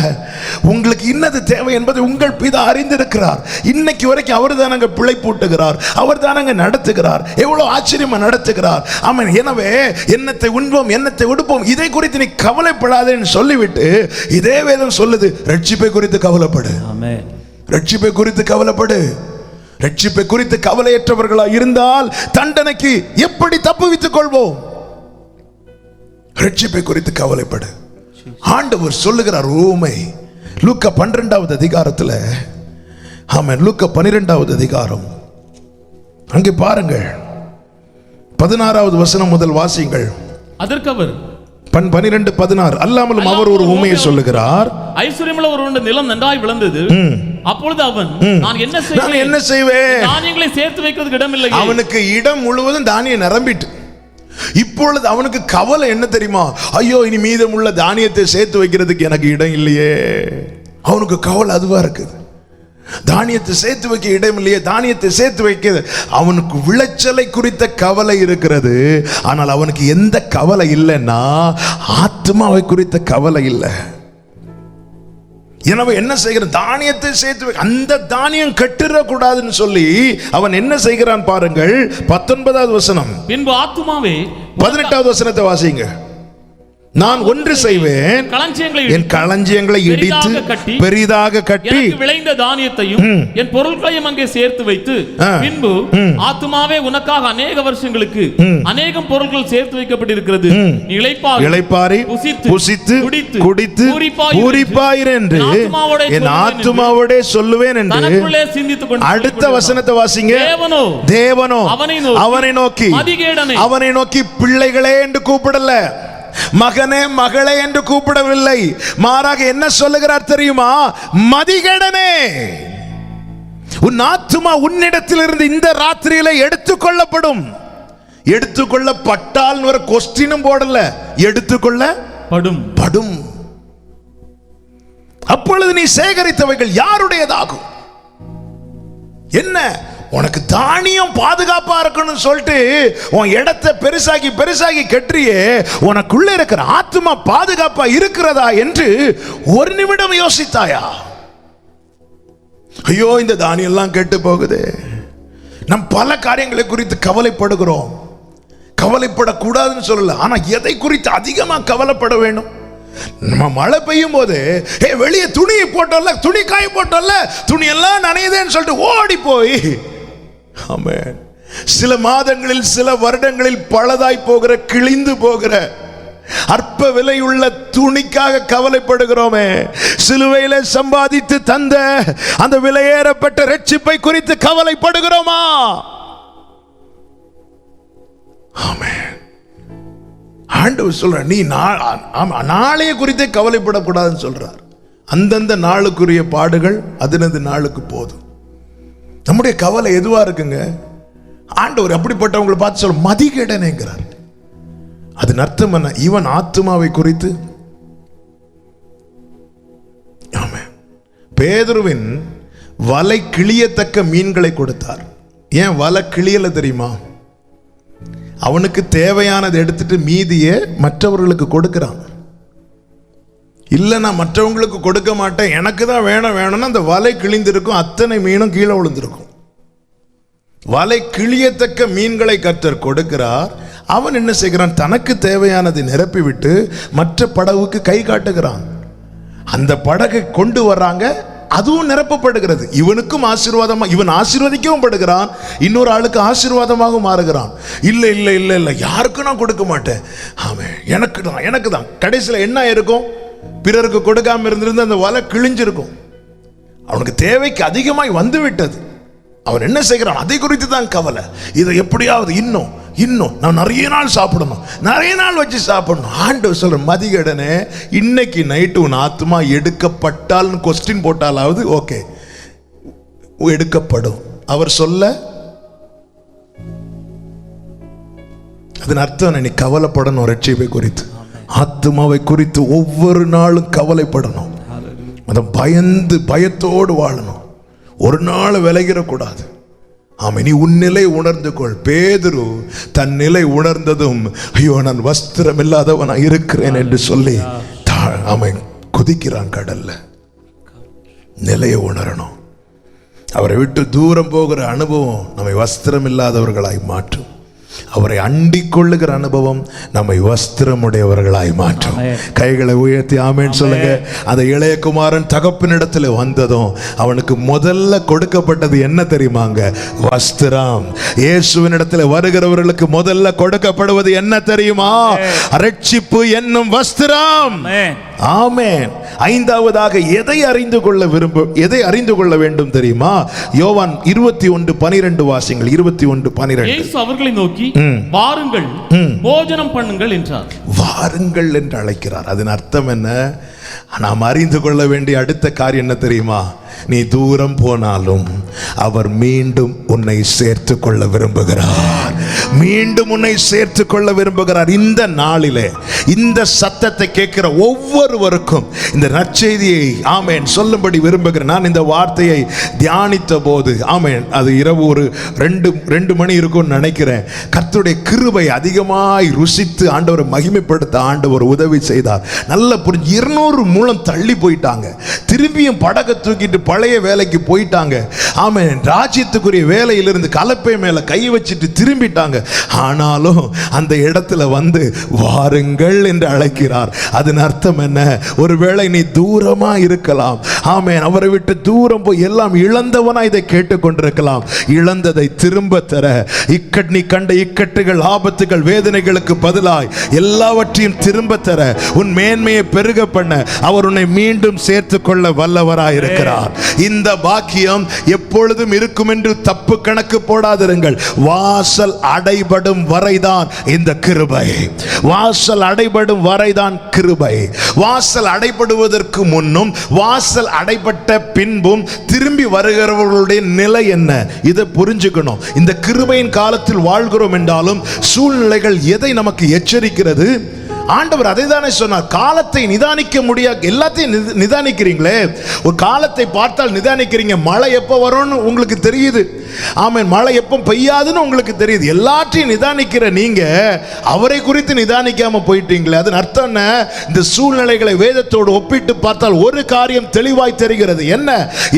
உங்களுக்கு இன்னது தேவை என்பதை உங்கள் பிதா அறிந்திருக்கிறார். இன்னைக்கு வரைக்கும் அவர் தானங்க பிழை பூட்டுகிறார், அவர் தானங்க நடத்துகிறார், எவ்வளவு ஆச்சரியமா நடத்துகிறார். ஆமாம். எனவே என்னத்தை உண்போம், என்னத்தை உடுப்போம், இதை குறித்து நீ கவலைப்படாதேன்னு சொல்லிவிட்டு இதே வேதம் சொல்லுது, ரட்சிப்பை குறித்து கவலைப்படு. ஆமென். ரட்சிப்பை குறித்து கவலைப்படு. ரட்சிப்பை குறித்து கவலையற்றவர்களாக இருந்தால் தண்டனைக்கு எப்படி தப்புவித்துக் கொள்வோம்? ரட்சிப்பை குறித்து கவலைப்படு. ஆண்டவர் சொல்லுகிறார். ரோமை லூக்கா 12வது அதிகாரத்தில், ஆமென், லூக்கா 12வது அதிகாரம், அங்கே பாருங்கள், 16வது வசனம் முதல் வாசியுங்கள். அதற்கு அவர் 12:16 அல்லாமலும் அவர் ஒரு உண்மையை சொல்லுகிறார். ஐஸ்வர்யமுள்ள ஒருவனுடைய நிலம் நன்றாய் விளைந்தது. அப்பொழுது அவன், நான் என்ன செய்வேன்? தானியங்களை சேர்த்து வைக்கிறதுக்கு இடம் இல்லை. அவனுக்கு இடம் முழுவதும் தானியம் நிரம்பிட்டு, இப்பொழுது அவனுக்கு கவலை என்ன தெரியுமா? ஐயோ, இனி மீதமுள்ள தானியத்தை சேர்த்து வைக்கிறதுக்கு எனக்கு இடம் இல்லையே. அவனுக்கு கவலை அதுவா இருக்குது. தானியத்தை சேர்த்து வைக்க இடம் இல்லையே, தானியத்தை சேர்த்து வைக்க. அவனுக்கு விளைச்சலை குறித்த கவலை இருக்கிறது. ஆனால் அவனுக்கு எந்த கவலை இல்லைன்னா ஆத்மாவை குறித்த கவலை இல்லை. எனவே என்ன செய்கிறான்? தானியத்தை சேர்த்து வைக்க, அந்த தானியம் கெட்டுறக்கூடாதுன்னு சொல்லி அவன் என்ன செய்கிறான் பாருங்கள். 19வது வசனம். பின்பு ஆத்துமாவே, 18வது வசனத்தை வாசிங்க. நான் ஒன்று செய்வேன், என் களஞ்சியங்களை இடித்து பெரிதாக கட்டி விளைந்த தானியத்தையும் என் பொருட்களையும் அங்கே சேர்த்து வைத்து, பின்பு ஆத்துமாவே, உனக்காக அநேக வருஷங்களுக்கு அநேகம் பொருட்கள் சேர்த்து வைக்கப்பட்டிருக்கிறது. இளைப்பாரி புசித்து குடித்து பூரிப்பாயிரு என்று என் ஆத்துமாவோடே சொல்லுவேன் என்று அடுத்த வசனத்தை வாசிங்க. தேவனோ அவனை நோக்கி பிள்ளைகளே என்று கூப்பிடல, மகனே மகளே என்று கூப்பிடவில்லை. மாறாக என்ன சொல்லுகிறார் தெரியுமா? மதிகேடனே, உன் ஆத்துமா உன்னிடத்திலிருந்து இந்த ராத்திரியில எடுத்துக்கொள்ளப்படும். எடுத்துக்கொள்ளப்பட்டால் ஒரு கொஸ்டினும் போடல, எடுத்துக்கொள்ளப்படும். அப்பொழுது நீ சேகரித்தவைகள் யாருடையதாகும்? என்ன, உனக்கு தானியம் பாதுகாப்பா இருக்கணும்னு சொல்லிட்டு உன் இடத்தை பெருசாகி கெட்டியே, உனக்குள்ள இருக்கிற ஆத்மா பாதுகாப்பா இருக்கிறதா என்று ஒரு நிமிடம் யோசித்தாயா? ஐயோ, இந்த தானியம் எல்லாம் கெட்டு போகுது. நம் பல காரியங்களை குறித்து கவலைப்படுகிறோம். கவலைப்படக்கூடாதுன்னு சொல்லல, ஆனா எதை குறித்து அதிகமா கவலைப்பட வேண்டும்? நம்ம மழை பெய்யும் போது வெளியே துணியை போட்டோம்ல, துணி காய போட்டோம்ல, துணி எல்லாம் நனையுதேன்னு சொல்லிட்டு ஓடி போய், ஆமென், சில மாதங்களில் சில வருடங்களில் பழுதாய் போகிற, கிழிந்து போகிற அற்ப விலையுள்ள துணிக்காக கவலைப்படுகிறோமே. சிலுவையில சம்பாதித்து தந்த அந்த விலையேறப்பட்ட ரட்சிப்பை குறித்து கவலைப்படுகிறோமா? ஆமென். ஆண்டவர் சொல்ற, நீ நாளைய குறித்தே கவலைப்படக்கூடாதுன்னு சொல்றார். அந்தந்த நாளுக்குரிய பாடுகள் அதனது நாளுக்கு போதும். நம்முடைய கவலை எதுவா இருக்குங்க? ஆண்டவர் அப்படிப்பட்டவங்களை பார்த்து சொல்ல, மதிகேடனேங்கிறார். அதன் அர்த்தம் என்ன? இவன் ஆத்துமாவை குறித்து பேதுருவின் வலை கிழியத்தக்க மீன்களை கொடுத்தார். ஏன் வலை கிழியல தெரியுமா? அவனுக்கு தேவையானதை எடுத்துட்டு மீதியை மற்றவர்களுக்கு கொடுக்கிறான். இல்லை நான் மற்றவங்களுக்கு கொடுக்க மாட்டேன், எனக்கு தான் வேணும்னா அந்த வலை கிழிந்திருக்கும், அத்தனை மீனும் கீழே விழுந்திருக்கும். வலை கிழியத்தக்க மீன்களை கர்த்தர் கொடுக்கிறார். அவன் என்ன செய்கிறான்? தனக்கு தேவையானதை நிரப்பிவிட்டு மற்ற படகுக்கு கை காட்டுகிறான். அந்த படகை கொண்டு வர்றாங்க, அதுவும் நிரப்பப்படுகிறது. இவனுக்கும் ஆசீர்வாதமா, இவன் ஆசீர்வதிக்கவும் படுகிறான், இன்னொரு ஆளுக்கு ஆசீர்வாதமாக மாறுகிறான். இல்லை இல்லை இல்லை இல்லை, யாருக்கும் நான் கொடுக்க மாட்டேன், ஆமாம் எனக்கு தான். கடைசியில் என்ன இருக்கும்? பிறருக்கு கொடுக்காம இருந்திருந்து அந்த வலை கிழிஞ்சிருக்கும். அவனுக்கு தேவைக்கு அதிகமாய் வந்து விட்டது. அவன் என்ன செய்கிறான்? அதை குறித்து தான் கவலை. இதை எப்படியாவது இன்னும் நான் நிறைய நாள் சாப்பிடணும், நிறைய நாள் வச்சு சாப்பிடணும். ஆண்டவர் சொல்ற, மதிகடனே இன்னைக்கு நைட்டு உன் ஆத்மா எடுக்கப்பட்டால் கொஸ்டின் போட்டாலாவது ஓகே, எடுக்கப்படும். அவர் சொல்ல அதன் அர்த்தம் நீ கவலைப்படணும். ரட்சிப்பை குறித்து, ஆத்மாவை குறித்து ஒவ்வொரு நாளும் கவலைப்படணும். அதை பயத்தோடு வாழணும். ஒரு நாள் விலகிடக்கூடாது. ஆமாம், நீ உன் நிலை உணர்ந்து கொள். பேதுரு தன் நிலை உணர்ந்ததும், ஐயோ நான் வஸ்திரம் இல்லாதவனா இருக்கிறேன் என்று சொல்லி அவன் குதிக்கிறான் கடல்ல. நிலையை உணரணும். அவரை விட்டு தூரம் போகிற அனுபவம் நம்மை வஸ்திரம் இல்லாதவர்களாய் மாற்றும். அவரை அண்டிக் கொள்ளுகிற அனுபவம் நம்மை வஸ்திரமுடையவர்களாய் மாற்றும். கைகளை உயர்த்தி ஆமேன் சொல்லுங்க. அந்த இளைய குமாரன் தகப்பனிடத்தில் வந்ததும் அவனுக்கு முதல்ல கொடுக்கப்பட்டது என்ன தெரியுமாங்க? வஸ்திரம். இயேசுவினிடத்தில் வருகிறவர்களுக்கு முதல்ல கொடுக்கப்படுவது என்ன தெரியுமா? ரட்சிப்பு என்னும் வஸ்திரம். ஆமென். ஐந்தாவதாக எதை அறிந்து கொள்ள வேண்டும் தெரியுமா? யோவான் 21:12 வாசிங்கள். 21:12. இயேசு அவர்களை நோக்கி, வாருங்கள் போஜனம் பண்ணுங்கள் என்றார். வாருங்கள் என்று அழைக்கிறார். அதன் அர்த்தம் என்ன? நாம் அறிந்து கொள்ள வேண்டிய அடுத்த காரியம் என்ன தெரியுமா? நீ தூரம் போனாலும் அவர் மீண்டும் உன்னை சேர்த்து கொள்ள விரும்புகிறார். மீண்டும் உன்னை சேர்த்து கொள்ள விரும்புகிறார். இந்த நாளிலே இந்த சத்தத்தை கேட்கிற ஒவ்வொருவருக்கும் இந்த நற்செய்தியை ஆமேன் சொல்லும்படி விரும்புகிறேன். நான் இந்த வார்த்தையை தியானித்த போது ஆமேன், அது இரவு ஒரு 2 மணி இருக்கும்னு நினைக்கிறேன். கர்த்தருடைய கிருபை அதிகமாய் ருசித்து ஆண்டவரை மகிமைப்படுத்த ஆண்டவர் உதவி செய்தார். நல்ல புரிஞ்சு 200 மூலம் தள்ளி போயிட்டாங்க. திரும்பியும் படகை தூக்கிட்டு பழைய வேலைக்கு போயிட்டாங்க. ஆமென். ராஜ்யத்துக்குரிய வேலையிலிருந்து கலப்பை மேல கை வச்சுட்டு திரும்பிட்டாங்க. ஆனாலும் அந்த இடத்துல வந்து வாருங்கள் என்று அழைக்கிறார். அதன் அர்த்தம் என்ன? ஒருவேளை நீ தூரமா இருக்கலாம். ஆமென். அவரை விட்டு தூரம் போய் எல்லாம் இழந்தவனா இதை கேட்டுக்கொண்டிருக்கலாம். இழந்ததை திரும்ப தர, நீ கண்ட இக்கட்டுகள், ஆபத்துகள், வேதனைகளுக்கு பதிலாய் எல்லாவற்றையும் திரும்ப தர, உன் மேன்மையை பெருக பண்ண அவர் உன்னை மீண்டும் சேர்த்து கொள்ள வல்லவராய் இருக்கிறார். இந்த பாக்கியம் எப்பொழுதும் இருக்கும் என்று தப்பு கணக்கு போடாதிருங்கள். வாசல் அடைபடும் வரைதான் இந்த கிருபை. வாசல் அடைபடும் வரைதான் கிருபை. வாசல் அடைபடுவதற்கு முன்னும் வாசல் அடைபட்ட பின்பும் திரும்பி வருகிறவர்களுடைய நிலை என்ன? இதை புரிஞ்சுக்கணும். இந்த கிருபையின் காலத்தில் வாழ்கிறோம் என்றாலும் சூழ்நிலைகள் எதை நமக்கு எச்சரிக்கிறது? ஆண்டவர் அதை தானே சொன்னார். காலத்தை நிதானிக்க முடியாது. எல்லாத்தையும் நிதானிக்கிறீங்களே, ஒரு காலத்தை பார்த்தால் நிதானிக்கிறீங்க. மழை எப்போ வரும்னு உங்களுக்கு தெரியுது. ஆமென். மழை எப்போ பெய்யாதுன்னு உங்களுக்கு தெரியுது. எல்லாத்தையும் நிதானிக்கிற நீங்க அவரை குறித்து நிதானிக்காம போயிட்டீங்களே. அதன் அர்த்தம் என்ன? இந்த சூழ்நிலைகளை வேதத்தோடு ஒப்பிட்டு பார்த்தால் ஒரு காரியம் தெளிவாய் தெரிகிறது. என்ன?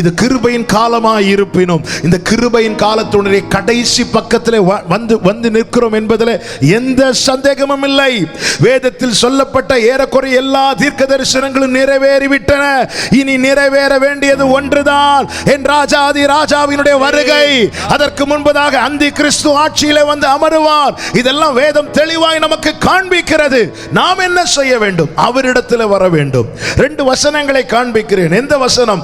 இது கிருபையின் காலமாய் இருப்பினும் இந்த கிருபையின் காலத்துடைய கடைசி பக்கத்தில் வந்து நிற்கிறோம் என்பதில் எந்த சந்தேகமும் இல்லை. வேதத்தில் சொல்லப்பட்ட ஏறக்குறைய எல்லா தீர்க்க தரிசனங்களும் நிறைவேறிவிட்டன. இனி நிறைவேற வேண்டியது ஒன்றுதான், என் ராஜாதி ராஜாவினுடைய வருகை. அதற்கு முன்பதாக அந்தி கிறிஸ்து ஆட்சியிலே வந்து அமருவார். இதெல்லாம் வேதம் தெளிவாய் நமக்கு காண்பிக்கிறது. நாம் என்ன செய்ய வேண்டும்? அவரிடத்தில் வர வேண்டும். 2 வசனங்களை காண்பிக்கிறேன். எந்த வசனம்?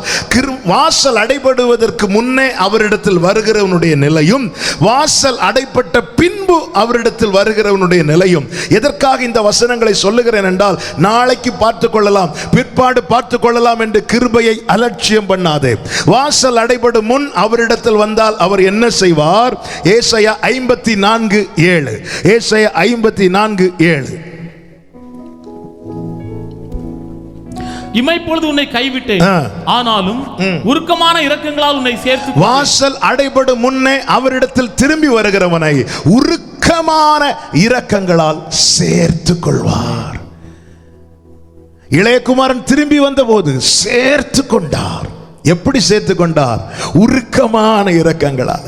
வாசல் அடைபடுவதற்கு முன்னே அவரிடத்தில் வருகிறவனுடைய நிலையும், வாசல் அடைப்பட்ட பின்பு அவரிடத்தில் வருகிறவனுடைய நிலையும். எதற்காக இந்த வசனங்களை சொல்லுகிறேன் என்றால், நாளைக்கு பார்த்துக் கொள்ளலாம், பிற்பாடு பார்த்துக் கொள்ளலாம் என்று கிருபையை அலட்சியம் பண்ணாதே. வாசல் அடைபடும் முன் அவரிடத்தில் வந்தால் அவர் என்ன செய்வார்? ஏசாயா 54:7. ஏசாயா 54:7. இமைப்பொழுது உன்னை கைவிட்டேன், ஆனாலும் உருக்கமான இரக்கங்களால் உன்னை சேர்த்து. வாசல் அடைபடும் முன்னே அவரிடத்தில் திரும்பி வருகிறவனை உருக்கமான இரக்கங்களால் சேர்த்து கொள்வார். இளையகுமாரன் திரும்பி வந்தபோது சேர்த்து கொண்டார். எப்படி சேர்த்து கொண்டார்? உருக்கமான இரக்கங்களால்.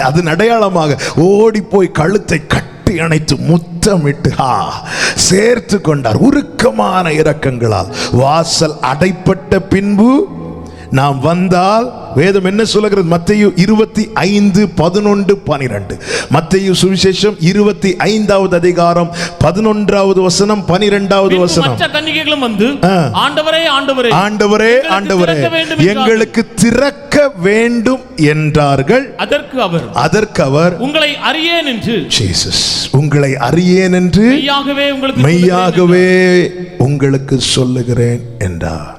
அதன் அடையாளமாக ஓடி போய் கழுத்தை கட்டி அணைத்து முத்தமிட்டு சேர்த்து கொண்டார். உருக்கமான இரக்கங்களால். வாசல் அடைப்பட்ட பின்பு நாம் வந்தால் வேதம் என்ன சொல்லுகிறது? மத்தேயு 25:11-12. மத்தேயு சுவிசேஷம் 25வது அதிகாரம் 11வது வசனம் 12வது வசனம். மற்ற கன்னிகைகளும் வந்து ஆண்டவரே ஆண்டவரே ஆண்டவரே ஆண்டவரே எங்களுக்கு திறக்க வேண்டும் என்றார்கள். அதற்கு அவர் உங்களை அறியேன் என்று, ஜீசஸ் உங்களை அறியேன் என்று மெய்யாகவே உங்களுக்கு சொல்லுகிறேன் என்றார்.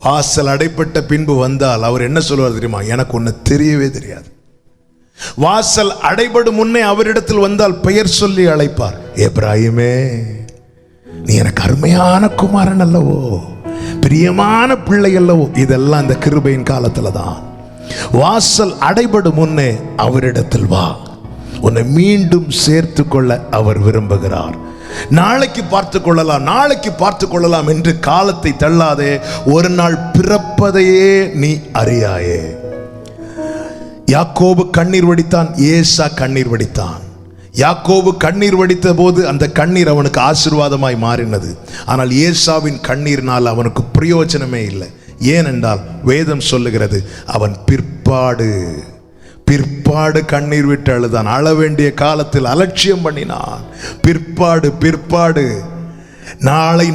வாசல் அடைப்பட்ட பின்பு வந்தால் அவர் என்ன சொல்வார் தெரியுமா? எனக்கு ஒன்னு தெரியவே தெரியாது. வாசல் அடைபடும் முன்னே அவரிடத்தில் வந்தால் பெயர் சொல்லி அழைப்பார். எப்ராஹிமே, நீ எனக்கு அருமையான குமாரன் அல்லவோ, பிரியமான பிள்ளை அல்லவோ. இதெல்லாம் இந்த கிருபையின் காலத்துல தான். வாசல் அடைபடும் முன்னே அவரிடத்தில் வா, உன்னை மீண்டும் சேர்த்து கொள்ள அவர் விரும்புகிறார். நாளைக்கு பார்த்துக் கொள்ளலாம், நாளைக்கு பார்த்துக் கொள்ளலாம் என்று காலத்தை தள்ளாதே. ஒரு நாள் பிறப்பதையே நீ அறியாயே. யாக்கோபு கண்ணீர் வடித்தான், ஏசா கண்ணீர் வடித்தான். யாக்கோபு கண்ணீர் வடித்த போது அந்த கண்ணீர் அவனுக்கு ஆசீர்வாதமாய் மாறினது. ஆனால் ஏசாவின் கண்ணீரினால் அவனுக்கு பிரயோஜனமே இல்லை. ஏனென்றால் வேதம் சொல்லுகிறது, அவன் பிற்பாடு கண்ணீர் விட்டு அழுதான். அழ வேண்டிய காலத்தில் அலட்சியம் பண்ணினான். பிற்பாடு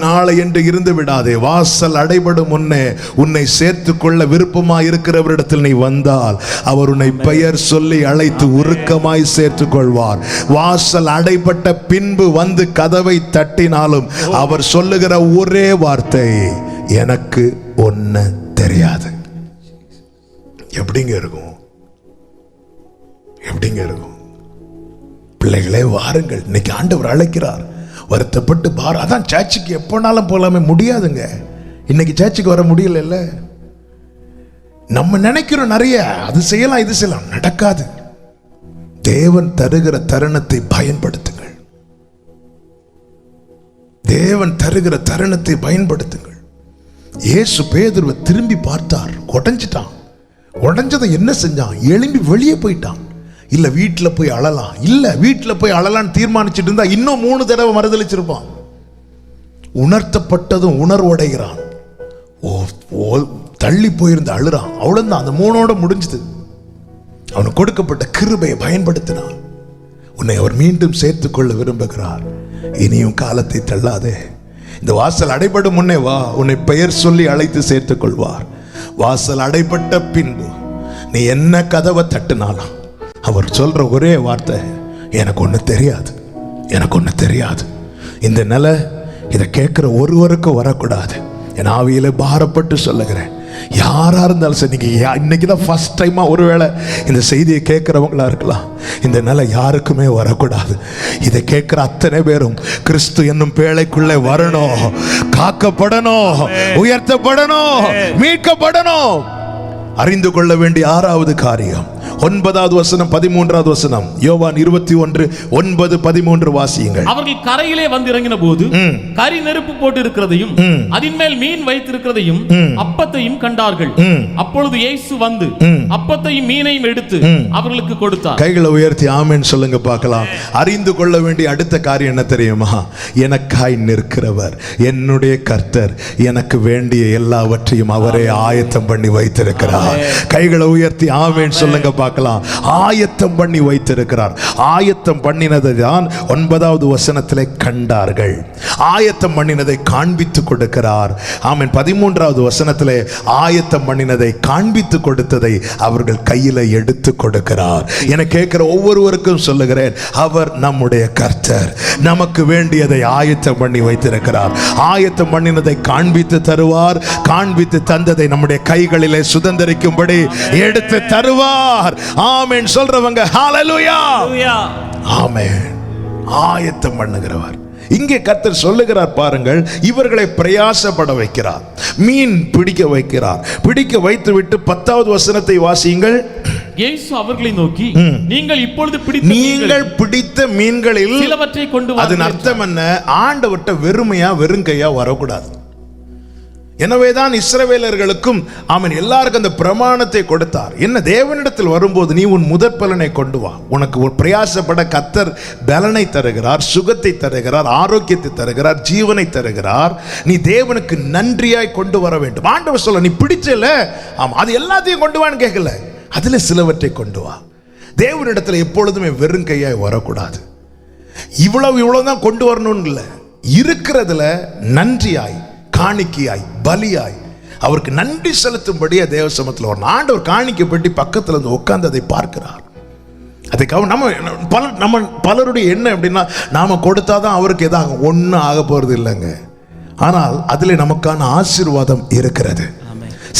நாளை என்று இருந்து விடாதே. வாசல் அடைபடும் முன்னே உன்னை சேர்த்து கொள்ள விருப்பமாய் இருக்கிறவரிடத்தில் நீ வந்தால் அவர் உன்னை பெயர் சொல்லி அழைத்து உருக்கமாய் சேர்த்து கொள்வார். வாசல் அடைபட்ட பின்பு வந்து கதவை தட்டினாலும் அவர் சொல்லுகிற ஒரே வார்த்தை, எனக்கு ஒன்னு தெரியாது. எப்படிங்க இருக்கும்? பிள்ளைகளே வாருங்கள், இன்னைக்கு ஆண்டவர் அழைக்கிறார். வருத்தப்பட்டு பார். அதான் சர்ச்சுக்கு எப்போனாலும் போலாமே. முடியாதுங்க. இன்னைக்கு சர்ச்சுக்கு வர முடியல. நம்ம நினைக்கிறோம் நிறைய, அது செய்யலாம் இது செய்யலாம், நடக்காது. தேவன் தருகிற தருணத்தை பயன்படுத்துங்கள். தேவன் தருகிற தருணத்தை பயன்படுத்துங்கள். இயேசு பேதுருவை திரும்பி பார்த்தார். உடைஞ்சதை என்ன செஞ்சான்? எழும்பி வெளியே போயிட்டான். இல்ல வீட்டுல போய் அழலாம், இல்ல வீட்டுல போய் அழலான்னு தீர்மானிச்சுட்டு இருந்தா இன்னும் 3 தடவை மறுதளிச்சிருப்பான். உணர்த்தப்பட்டதும் உணர்வடைகிறான். தள்ளி போயிருந்த அழுறான். அவ்வளவுதான், அந்த 3ஓட முடிஞ்சது. அவனுக்கு கொடுக்கப்பட்ட கிருபையை பயன்படுத்தினான். உன்னை அவர் மீண்டும் சேர்த்துக் கொள்ள விரும்புகிறார். இனியும் காலத்தை தள்ளாதே. இந்த வாசல் அடைபடும் முன்னே வா, உன்னை பெயர் சொல்லி அழைத்து சேர்த்துக் கொள்வார். வாசல் அடைபட்ட பின்பு நீ என்ன கதவை தட்டினாலும் அவர் சொல்ற ஒரே வார்த்தை, எனக்கு ஒண்ணு தெரியாது. இந்த நிலை இதை கேட்கிற ஒருவருக்கும் வரக்கூடாது. என் ஆவியில பாரப்பட்டு சொல்லுகிறேன், யாரா இருந்தாலும் சரி, நீங்க இன்னைக்குதான் ஃபர்ஸ்ட் டைமா ஒருவேளை இந்த செய்தியை கேட்கிறவங்களா இருக்கலாம். இந்த நிலை யாருக்குமே வரக்கூடாது. இதை கேட்கிற அத்தனை பேரும் கிறிஸ்து என்னும் பேழைக்குள்ளே வரணும், காக்கப்படணும், உயர்த்தப்படணும், மீட்கப்படணும். அறிந்து கொள்ள வேண்டிய 6வது காரியம் 9வது வசனம் 13வது வசனம். யோவான் 21:9-13 வாசியுங்கள். அவர்கள் கரையிலே வந்து இறங்கின போது கரி நெருப்பு போட்டு இருக்கிறதையும் அதின் மேல் மீன் வைத்திருக்கிறதையும் அப்பத்தையும் கண்டார்கள். அப்பொழுது இயேசு வந்து அப்பத்தையும் மீனையும் எடுத்து அவர்களுக்கு கொடுத்தார். கைகளை உயர்த்தி ஆமென் சொல்லுங்க பார்க்கலாம். அறிந்து கொள்ள வேண்டிய அடுத்த காரியம் என்ன தெரியுமா? எனக்காய் நிற்கிறவர் என்னுடைய கர்த்தர், எனக்கு வேண்டிய எல்லாவற்றையும் அவரே ஆயத்தம் பண்ணி வைத்திருக்கிறார். கைகளை உயர்த்தி ஆமென் சொல்லுங்க பார்க்கலாம். ஆயத்தம் பண்ணி வைத்திருக்கிறார். ஆயத்தம் பண்ணினதை தான் 9வது வசனத்திலே கண்டார்கள். ஆயத்தம் பண்ணினதை காண்பித்து கொடுக்கிறார். ஆமென். 13வது வசனத்திலே ஆயத்தம் பண்ணினதை காண்பித்து கொடுத்ததை அவர்கள் கையில எடுத்து கொடுக்கிறார். என கேட்கிற ஒவ்வொருவருக்கும் சொல்லுகிறேன், அவர் நம்முடைய கர்த்தர், நமக்கு வேண்டியதை ஆயத்தம் பண்ணி வைத்திருக்கிறார். ஆயத்தம் பண்ணினதை காண்பித்து தருவார். காண்பித்து தந்ததை நம்முடைய கைகளிலே சுதந்திரிக்கும்படி எடுத்து தருவார். ஆமென் சொல்றவங்க ஹalleluya. ஆமென். ஆயத்தம் பண்ணுகிறவர். இங்கே கர்த்தர் சொல்லுகிறார் பாருங்கள், இவர்களை பிரயாசப்பட வைக்கிறார், மீன் பிடிக்க வைக்கிறார். பிடிக்க வைத்து விட்டு 10வது வசனத்தை வாசியுங்கள். இயேசு அவர்களை நோக்கி, நீங்கள் இப்பொழுது பிடித்த மீன்களில் சிலவற்றை கொண்டு வா. அதன் அர்த்தம் என்ன? ஆண்டவர்ட்ட வெறுமையா வெறுங்கையா வரக்கூடாது. எனவேதான் இஸ்ரவேலர்களுக்கும் அவன் எல்லாருக்கும் அந்த பிரமாணத்தை கொடுத்தார். என்ன? தேவனிடத்தில் வரும்போது நீ உன் முதற் பலனை கொண்டு வா. உனக்கு ஒரு பிரயாசப்பட கர்த்தர் பலனை தருகிறார், சுகத்தை தருகிறார், ஆரோக்கியத்தை தருகிறார், ஜீவனை தருகிறார். நீ தேவனுக்கு நன்றியாய் கொண்டு வர வேண்டும். ஆண்டவர் சொல்ல, நீ பிடிச்சல, ஆமா, அது எல்லாத்தையும் கொண்டு வான்னு கேட்கல, அதுல சிலவற்றை கொண்டு வா. தேவனிடத்தில் எப்பொழுதுமே வெறுங்கையாய் வரக்கூடாது. இவ்வளவுதான் கொண்டு வரணும்னு இல்லை, இருக்கிறதுல நன்றியாய், காணிக்கையாய், பலியாய் அவருக்கு நன்றி செலுத்தும்படியா தேவ சமூகத்தில் வரணும். ஆண்டவர் காணிக்கை பெட்டி பக்கத்தில் வந்து உட்கார்ந்து அதை பார்க்கிறார். அதுக்காக நம்ம பலருடைய எண்ணம் எப்படின்னா, நாம கொடுத்தாதான் அவருக்கு எதாவது ஒன்றும் ஆக போறது இல்லைங்க. ஆனால் அதில் நமக்கான ஆசீர்வாதம் இருக்கிறது.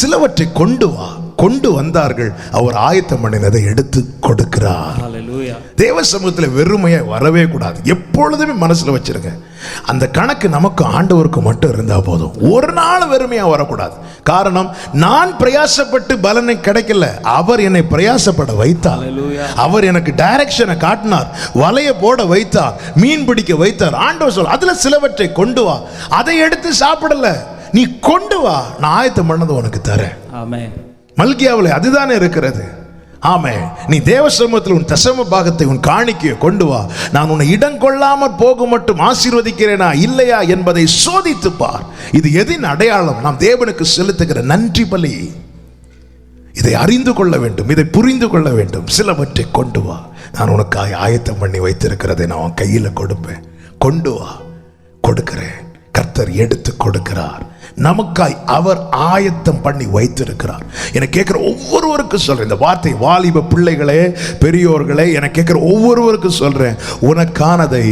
சிலவற்றை கொண்டு வா. கொண்டு வந்தார்கள், அவர் ஆயத்தம் பண்ணினதை எடுத்து கொடுக்கிறார். தேவ சமூகத்தில் வெறுமையா வரவே கூடாது. எப்பொழுதுமே மனசுல வச்சிருங்க, அந்த கணக்கு நமக்கு ஆண்டவருக்கு மட்டும் இருந்தா போதும். ஒரு நாள் வெறுமையா வரக்கூடாது. காரணம், நான் பிரயாசப்பட்டு பலனை கிடைக்கல, அவர் என்னை பிரயாசப்பட வைத்தார். அவர் எனக்கு டைரக்ஷனை காட்டினார், வலைய போட வைத்தார், மீன் பிடிக்க வைத்தார். ஆண்டவர் சொல்ல, அதுல சிலவற்றை கொண்டு வா. அதை எடுத்து சாப்பிடல, நீ கொண்டு வா, நான் ஆயத்தம் பண்ணது உனக்கு தரேன். ஆமென். மல்கியாவிலே அதுதானே இருக்கிறது. ஆமே, நீ தேவ சமூகத்தில் உன் தசம பாகத்தை, உன் காணிக்கையை கொண்டு வா. நான் உன்னை இடம் கொள்ளாமல் போக மட்டும் ஆசீர்வதிக்கிறேனா இல்லையா என்பதை சோதித்து பார். இது எதின் அடையாளம்? நாம் தேவனுக்கு செலுத்துகிற நன்றி பலி. இதை அறிந்து கொள்ள வேண்டும், இதை புரிந்து கொள்ள வேண்டும். சிலவற்றை கொண்டு வா. நான் உனக்காக ஆயத்தம் பண்ணி வைத்திருக்கிறதை நான் உன் கையில கொடுப்பேன். கொண்டு வா, கொடுக்கிறேன். கர்த்தர் எடுத்து கொடுக்கிறார். நமக்காய் அவர் ஆயத்தம் பண்ணி வைத்திருக்கிறார். என கேட்கிற ஒவ்வொருவருக்கும் சொல்றேன் இந்த வார்த்தை. வாலிப பிள்ளைகளே, பெரியோர்களே, என கேட்கிற ஒவ்வொருவருக்கும் சொல்றேன், உனக்கானதை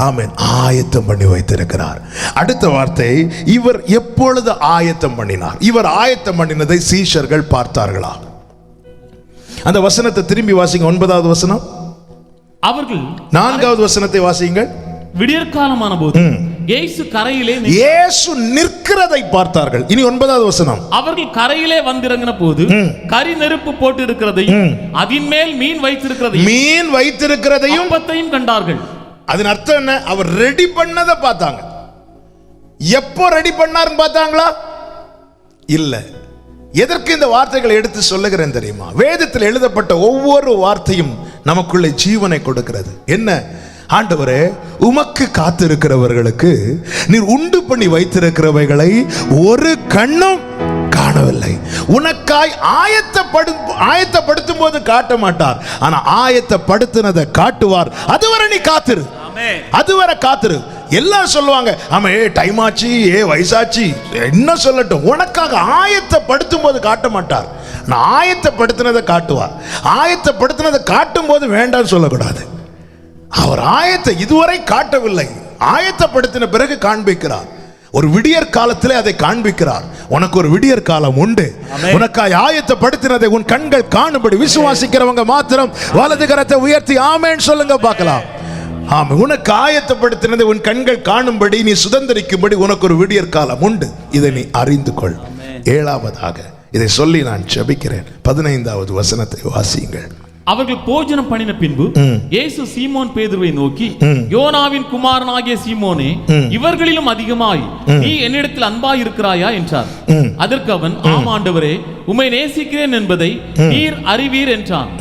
ஆமென் ஆயத்தம் பண்ணி வைத்திருக்கிறார். அடுத்த வார்த்தை, இவர் எப்பொழுது ஆயத்தம் பண்ணினார்? இவர் ஆயத்தம் பண்ணினதை சீஷர்கள் பார்த்தார்களா? அந்த வசனத்தை திரும்பி வாசிங்க. 9வது வசனம். அவர்கள் 4வது வசனத்தை வாசியுங்கள். விடியற்காலமான போது இயேசு கரையிலே நிற்கிறதை பார்த்தார்கள். இனி 9வது வசனம். அவர்கள் கரையிலே வந்திறங்கின போது கரி நெருப்பு போட்டு இருக்கிறதையும் அதன் மேல் மீன் வைத்திருக்கிறதையும் அப்பத்தையும் கண்டார்கள். அதன் அர்த்தம் என்ன? அவர் ரெடி பண்ணதை பார்த்தாங்க. எப்போ ரெடி பண்ணாருன்னு பார்த்தாங்களா? இல்ல. எதற்கு இந்த வார்த்தைகளை எடுத்து சொல்லுகிறேன் தெரியுமா? வேதத்தில் எழுதப்பட்ட ஒவ்வொரு வார்த்தையும் நமக்குள்ளே ஜீவனை கொடுக்கிறது. என்ன? ஆண்டவரே, உமக்கு காத்திருக்கிறவர்களுக்கு நீர் உண்டு பண்ணி வைத்திருக்கிறவைகளை ஒரு கண்ணும் காணவில்லை. உனக்காய் ஆயத்தப்படுத்தும் போது காட்ட மாட்டார், ஆனா ஆயத்தப்படுத்தினதை காட்டுவார். அதுவரை நீ காத்திரு, அதுவரை காத்திரு. எல்லாம் சொல்லுவாங்க, ஆமா டைம் ஆச்சு, வயசாச்சு, என்ன சொல்லட்டும். உனக்காக ஆயத்தப்படுத்தும் போது காட்ட மாட்டார், நான் ஆயத்தப்படுத்தினதை காட்டுவார். ஆயத்தப்படுத்தினதை காட்டும் போது வேண்டாம் சொல்லக்கூடாது. அவர் இதுவரை காட்டவில்லை, ஆயத்தப்படுத்தின பிறகு காண்பிக்கிறார். ஒரு விடியற் காலத்திலே அதை காண்பிக்கிறார். உனக்கு ஒரு விடியற் காலம் உண்டு. உனக்காய் ஆயத்தப்படுத்தினதை உன் கண்கள் காணும்படி விசுவாசிக்கிறவங்க மாத்திரம் வலது கரத்தை உயர்த்தி ஆமென் சொல்லுங்க பார்க்கலாம். ஆமா, உனக்கு ஆயத்தப்படுத்தினதை உன் கண்கள் காணும்படி, நீ சுதந்திரிக்கும்படி உனக்கு ஒரு விடியற் காலம் உண்டு. இதை நீ அறிந்து கொள். 7வதாக இதை சொல்லி நான் ஜெபிக்கிறேன். 15வது வசனத்தை வாசியுங்கள். அவர்கள் போஜனம் பண்ணின பின்பு இயேசு சீமோன் பேதுருவை நோக்கி, யோனாவின் குமாரனாகிய சீமோனே, இவர்களிலும் அதிகமாய் நீ என்னிடத்தில் அன்பாய் இருக்கிறாயா என்றார். அதற்கு அவன், ஆம் ஆண்டவரே, உம்மை நேசிக்கிறேன் என்பதை நீர் அறிவீர் என்றான்.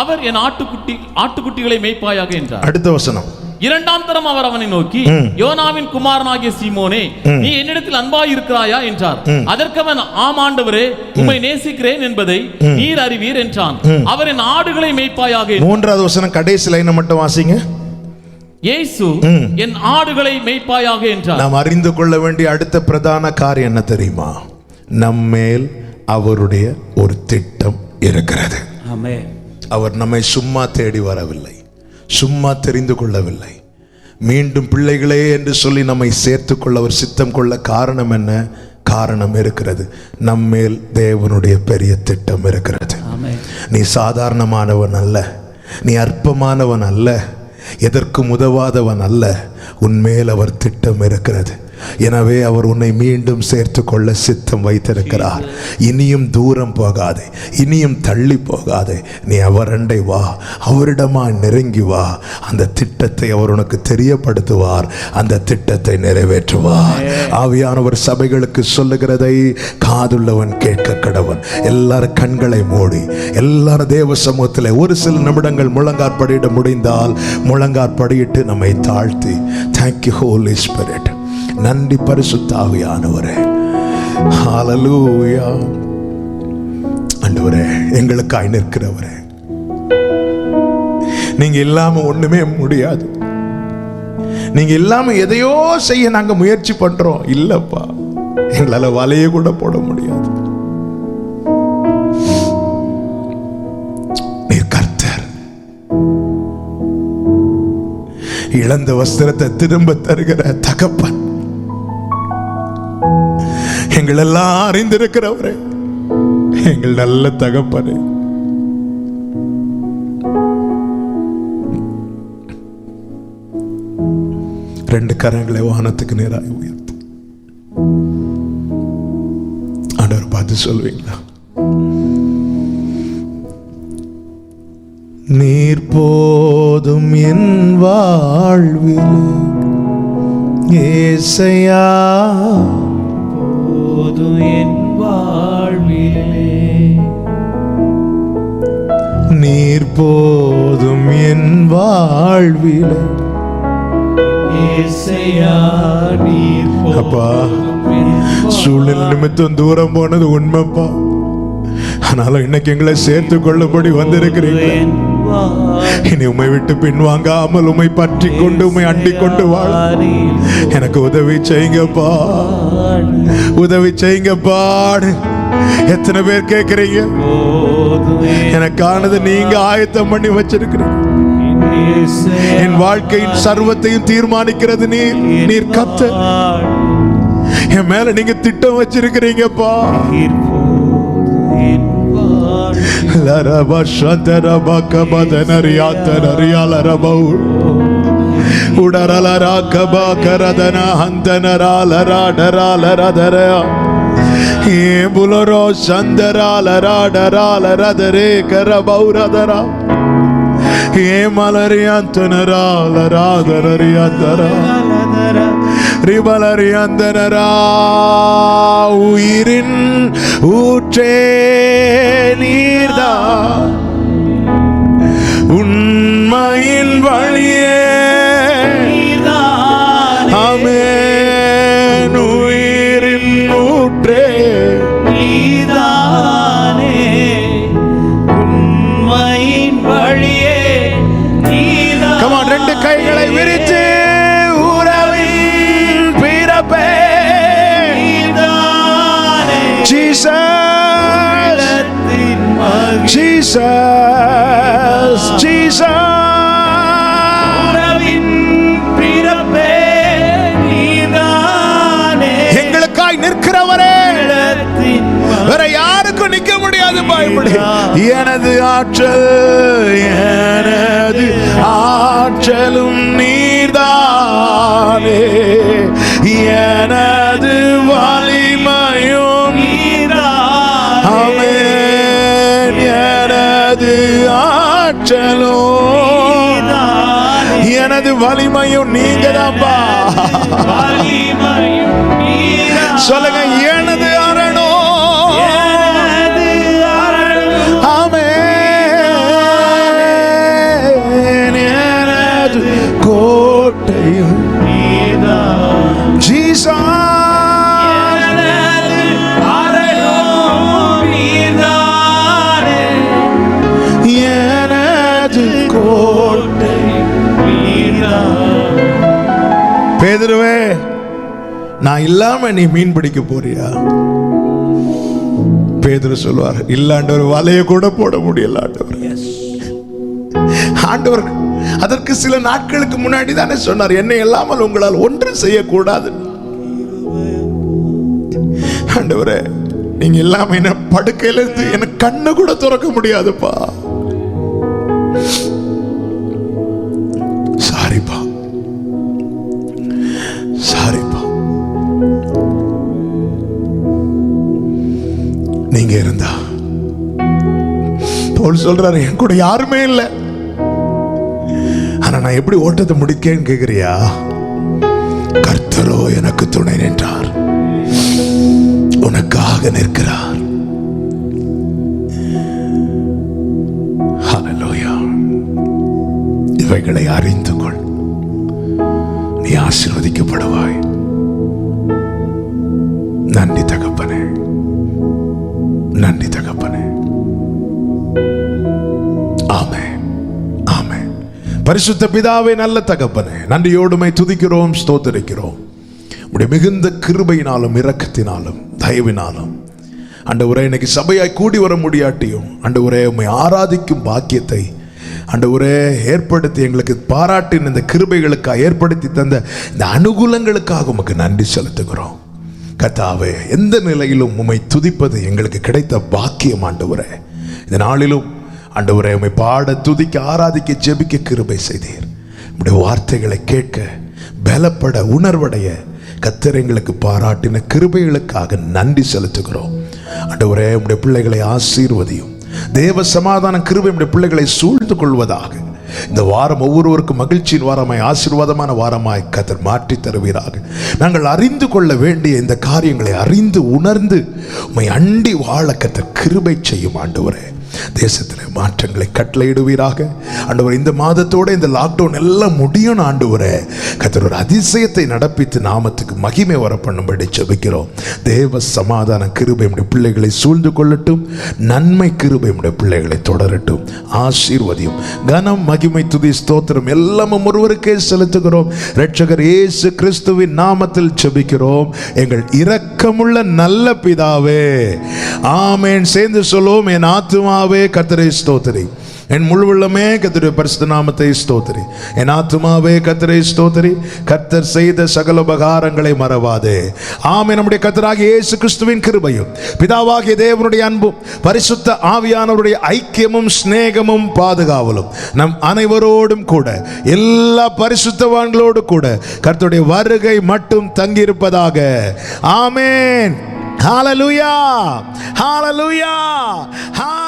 அவர், என் ஆட்டுக்குட்டிகளை மேய்ப்பாயாக என்றார். அடுத்த வசனம். 2ஆம் தரம் அவர் அவனை நோக்கி, யோனாவின் குமாரனாகிய சீமோனே, நீ என்னிடத்தில் அன்பாய் இருக்கிறாயா என்றார். அதற்கு அவன், ஆம் ஆண்டவரே, உம்மை நேசிக்கிறேன் என்பதை நீர் அறிவீர் என்றான். அவர், என் ஆடுகளை மேய்ப்பாயாக. 3வது வசனம் கடைசி லைனை மட்டும் வாசிங்க. இயேசு, என் ஆடுகளை மேய்ப்பாயாக என்றார். நாம் அறிந்து கொள்ள வேண்டிய அடுத்த பிரதான காரியம் என்ன தெரியுமா? நம்மேல் அவருடைய ஒரு திட்டம் இருக்கிறது. அவர் நம்மை சும்மா தேடி வரவில்லை, சும்மா தெரிந்து கொள்ளவில்லை. மீண்டும் பிள்ளைகளே என்று சொல்லி நம்மை சேர்த்து கொள்ள அவர் சித்தம் கொள்ள காரணம் என்ன? காரணம் இருக்கிறது. நம்மேல் தேவனுடைய பெரிய திட்டம் இருக்கிறது. நீ சாதாரணமானவன் அல்ல, நீ அற்பமானவன் அல்ல. எதற்கும் உதவாதவன் அல்ல, உன்மேல் அவர் திட்டம் இருக்கிறது. எனவே அவர் உன்னை மீண்டும் சேர்த்து கொள்ள சித்தம் வைத்திருக்கிறார். இனியும் தூரம் போகாதே, இனியும் தள்ளி போகாதே. நீ அவர் அண்டை வா, அவரிடமா நெருங்கி வா. அந்த திட்டத்தை அவர் உனக்கு தெரியப்படுத்துவார், அந்த திட்டத்தை நிறைவேற்றுவார். ஆவியானவர் சபைகளுக்கு சொல்லுகிறதை காதுள்ளவன் கேட்க கடவன். எல்லாரும் கண்களை மூடி, எல்லாரும் தேவ சமூகத்தில் ஒரு சில நிமிடங்கள் முழங்காற்படியிட முடிந்தால் முழங்காற்படியிட்டு நம்மை தாழ்த்தி, தேங்க்யூ ஹோலி ஸ்பிரிட், நன்றி பரிசுத்த ஆவியானவரே, ஹல்லேலூயா. ஆண்டவரே, எங்களுக்காய் நிற்கிறவரே, நீங்க இல்லாம ஒண்ணுமே முடியாது. நீங்க இல்லாம எதையோ செய்ய நாங்க முயற்சி பண்றோம். இல்லப்பா, எங்களால வலைய கூட போட முடியாது. நீர் கர்த்தர். இழந்த வஸ்திரத்தை திரும்ப தருகிற தகப்பன், எங்கள் எல்லாம் அறிந்திருக்கிறவரே, எங்கள் நல்ல தகப்பனே, ரெண்டு கரங்களை வானத்துக்கு நேராக உயர்த்தி ஆண்டவர் பார்த்து சொல்வீங்களா? நீர் போதும் என் வாழ்வில் ஏசையா, போதும் என் வாழ்விலே, நீர் போதும் என் வாழ்வில் ஏசையா, நீர் அப்பா. போதும் என் சூழல் நிமித்தம் தூரம் போனது உண்மைப்பா, ஆனாலும் இன்னைக்கு எங்களை சேர்த்து கொள்ளும்படி வந்திருக்கிறீங்க. இனி உம்மை விட்டு பின்வாங்காமல் உம்மை பற்றி கொண்டு உம்மை அண்டிக் கொண்டு வாழ எனக்கு உதவி செய்யுங்கப்பா, உதவி செய்யுங்கப்பா. எத்தனை பேர் கேட்கிறீங்க? எனக்கானது நீங்க ஆயத்தம் பண்ணி வச்சிருக்கிறீங்க. என் வாழ்க்கையின் சர்வத்தையும் தீர்மானிக்கிறது நீர். நீர் கர்த்தர். என் மேல நீங்க திட்டம் வச்சிருக்கிறீங்கப்பா. லரபா சந்தரபா கபதனரியாத்தனரியாலரபௌ உடரலரா கபா கரதன ஹந்தனராலராடராலரதரா ஏபுலரோ சந்தராலராடராலரதரே கரபௌரதரா ஏமலரியாந்தனராலராதரரியாந்தரா ரிபலரியாந்தனரா. உயிரின் ஊற்றே நீர்தான், உண்மையின் வழியே ஆமென். உயிரின் ஊற்றே நீதானே, உண்மையின் வழியே நீதானே. Come on, ரெண்டு கைகளை விரித்து உறவின் பிறப்பே நீதானே, ஜீசஸ், ஜீசஸ், ஜீசஸ். உறவின் பிறப்பே நீதானே, எங்களுக்காய் நிற்கிறவரே, வேற யாருக்கும் நிக்க முடியாது. பயப்படு. எனது ஆற்றல், எனது ஆற்றலும் நீர்தானே, எனது வலிமையும் நீதானே. ஆமென். எனது ஆற்றலும் எனது வலிமையும் நீங்க தான்ப்பா. வலிமையும் நீதானே. சொல்லுங்க, எனது அரணோ, எனது அரண் ஆமென். எனது கோட்டையும் நீதானே. ஜீசஸ், எனது அரண் நீதானே. எனது கோட்டை. நீதானே. பேதுருவே, நான் இல்லாம நீ மீன் பிடிக்க போறியா? பேதுரு சொல்வார், இல்ல ஆண்டவர், வலைய கூட போட முடியல ஆண்டவர். ஆண்டவர் அதற்கு சில நாட்களுக்கு முன்னாடி தானே சொன்னார், என்னை இல்லாமல் உங்களால் ஒன்றும் செய்யக்கூடாது. ஆண்டவரே, நீங்க இல்லாம என்ன படுக்கையில இருந்து எனக்கு கண்ணு கூட திறக்க முடியாதுப்பா. சொல்றாரு, என் கூட யாருமே இல்லை, ஆனா நான் எப்படி ஓட்டத்தை முடிக்கேன்னு கேக்குறியா? கர்த்தரோ எனக்கு துணை நின்றார், உனக்காக நிற்கிறார். ஹல்லேலூயா. இவைகளை அறிந்து கொள், நீ ஆசீர்வதிக்கப்படுவாய். நன்றி தகப்பனே, நன்றி தகப்பனே. ஆமென், ஆமென். பரிசுத்த பிதாவே, நல்ல தகப்பனே, நன்றியோடுமை துதிக்கிறோம், ஸ்தோத்திரிக்கிறோம். உடைய மிகுந்த கிருபையினாலும் இரக்கத்தினாலும் தயவினாலும் ஆண்டவரே, இன்னைக்கு சபையாய் கூடி வர முடியாட்டியும் ஆண்டவரே உம்மை ஆராதிக்கும் பாக்கியத்தை ஆண்டவரே ஏற்படுத்தி எங்களுக்கு பாராட்டின இந்த கிருபைகளுக்காக ஏற்படுத்தி தந்த இந்த அனுகூலங்களுக்காக உமக்கு நன்றி செலுத்துகிறோம். கர்த்தாவே, எந்த நிலையிலும் உம்மை துதிப்பது எங்களுக்கு கிடைத்த பாக்கியம் ஆண்டவரே. இந்த நாளிலும் ஆண்டவரே உம்மை பாட, துதிக்க, ஆராதிக்க, ஜெபிக்க கிருபை செய்தீர். உம்முடைய வார்த்தைகளை கேட்க, பலப்பட, உணர்வடைய கர்த்தர் எங்களுக்கு பாராட்டின கிருபைகளுக்காக நன்றி செலுத்துகிறோம். ஆண்டவரே, உம்முடைய பிள்ளைகளை ஆசீர்வதியும். தேவ சமாதான கிருபை உம்முடைய பிள்ளைகளை சூழ்ந்து கொள்வதாக. இந்த வாரம் ஒவ்வொருவருக்கும் மகிழ்ச்சியின் வாரமாய், ஆசீர்வாதமான வாரமாய் கர்த்தர் மாற்றி தருவீராக. நாங்கள் அறிந்து கொள்ள வேண்டிய இந்த காரியங்களை அறிந்து உணர்ந்து உம்மை அண்டி வாழ கர்த்தர் கிருபை செய்யும் ஆண்டவரே. தேசத்தில் மாற்றங்களை கட்டளையிடுவீராக ஆண்டவரே. இந்த மாதத்தோட இந்த லாக்டவுன் எல்லாம் முடியும் ஆண்டவரே. கர்த்தர் ஒரு அதிசயத்தை நடப்பித்து நாமத்துக்கு மகிமை வர பண்ணும்படி ஜெபிக்கிறோம். தேவ சமாதான கிருபை உம்முடைய பிள்ளைகளை சூழ்ந்து கொள்ளட்டும். நன்மை கிருபை உம்முடைய பிள்ளைகளை தொடரட்டும். ஆசீர்வதியும். கனம், மகிமை, துதி, ஸ்தோத்திரம் எல்லாமும் ஒருவருக்கே செலுத்துகிறோம். இரட்சகர் இயேசு கிறிஸ்துவின் நாமத்தில் ஜெபிக்கிறோம் எங்கள் இரக்கமுள்ள நல்ல பிதாவே, ஆமென். சேர்ந்து சொல்லுவோம், என் ஆத்துமாவே கர்த்தரை ஸ்தோத்திரி, என் முழு உள்ளமே கர்த்தருடைய பரிசுத்த நாமத்தை ஸ்தோத்திரி. என் ஆத்துமாவே கர்த்தரை ஸ்தோத்திரி, கர்த்தர் செய்த சகல உபகாரங்களை மறவாதே. ஆமென். நம்முடைய கர்த்தராகிய இயேசு கிறிஸ்துவின் கிருபையும், பிதாவாகிய தேவனுடைய அன்பும், பரிசுத்த ஆவியானவருடைய ஐக்கியமும், சிநேகமும், பாதுகாவலும் நம் அனைவரோடும் கூட, எல்லா பரிசுத்தவான்களோடு கூட கர்த்தருடைய வருகை மட்டும் தங்கியிருப்பதாக. ஆமென். ஹalleluya, ஹalleluya, ஹalleluya.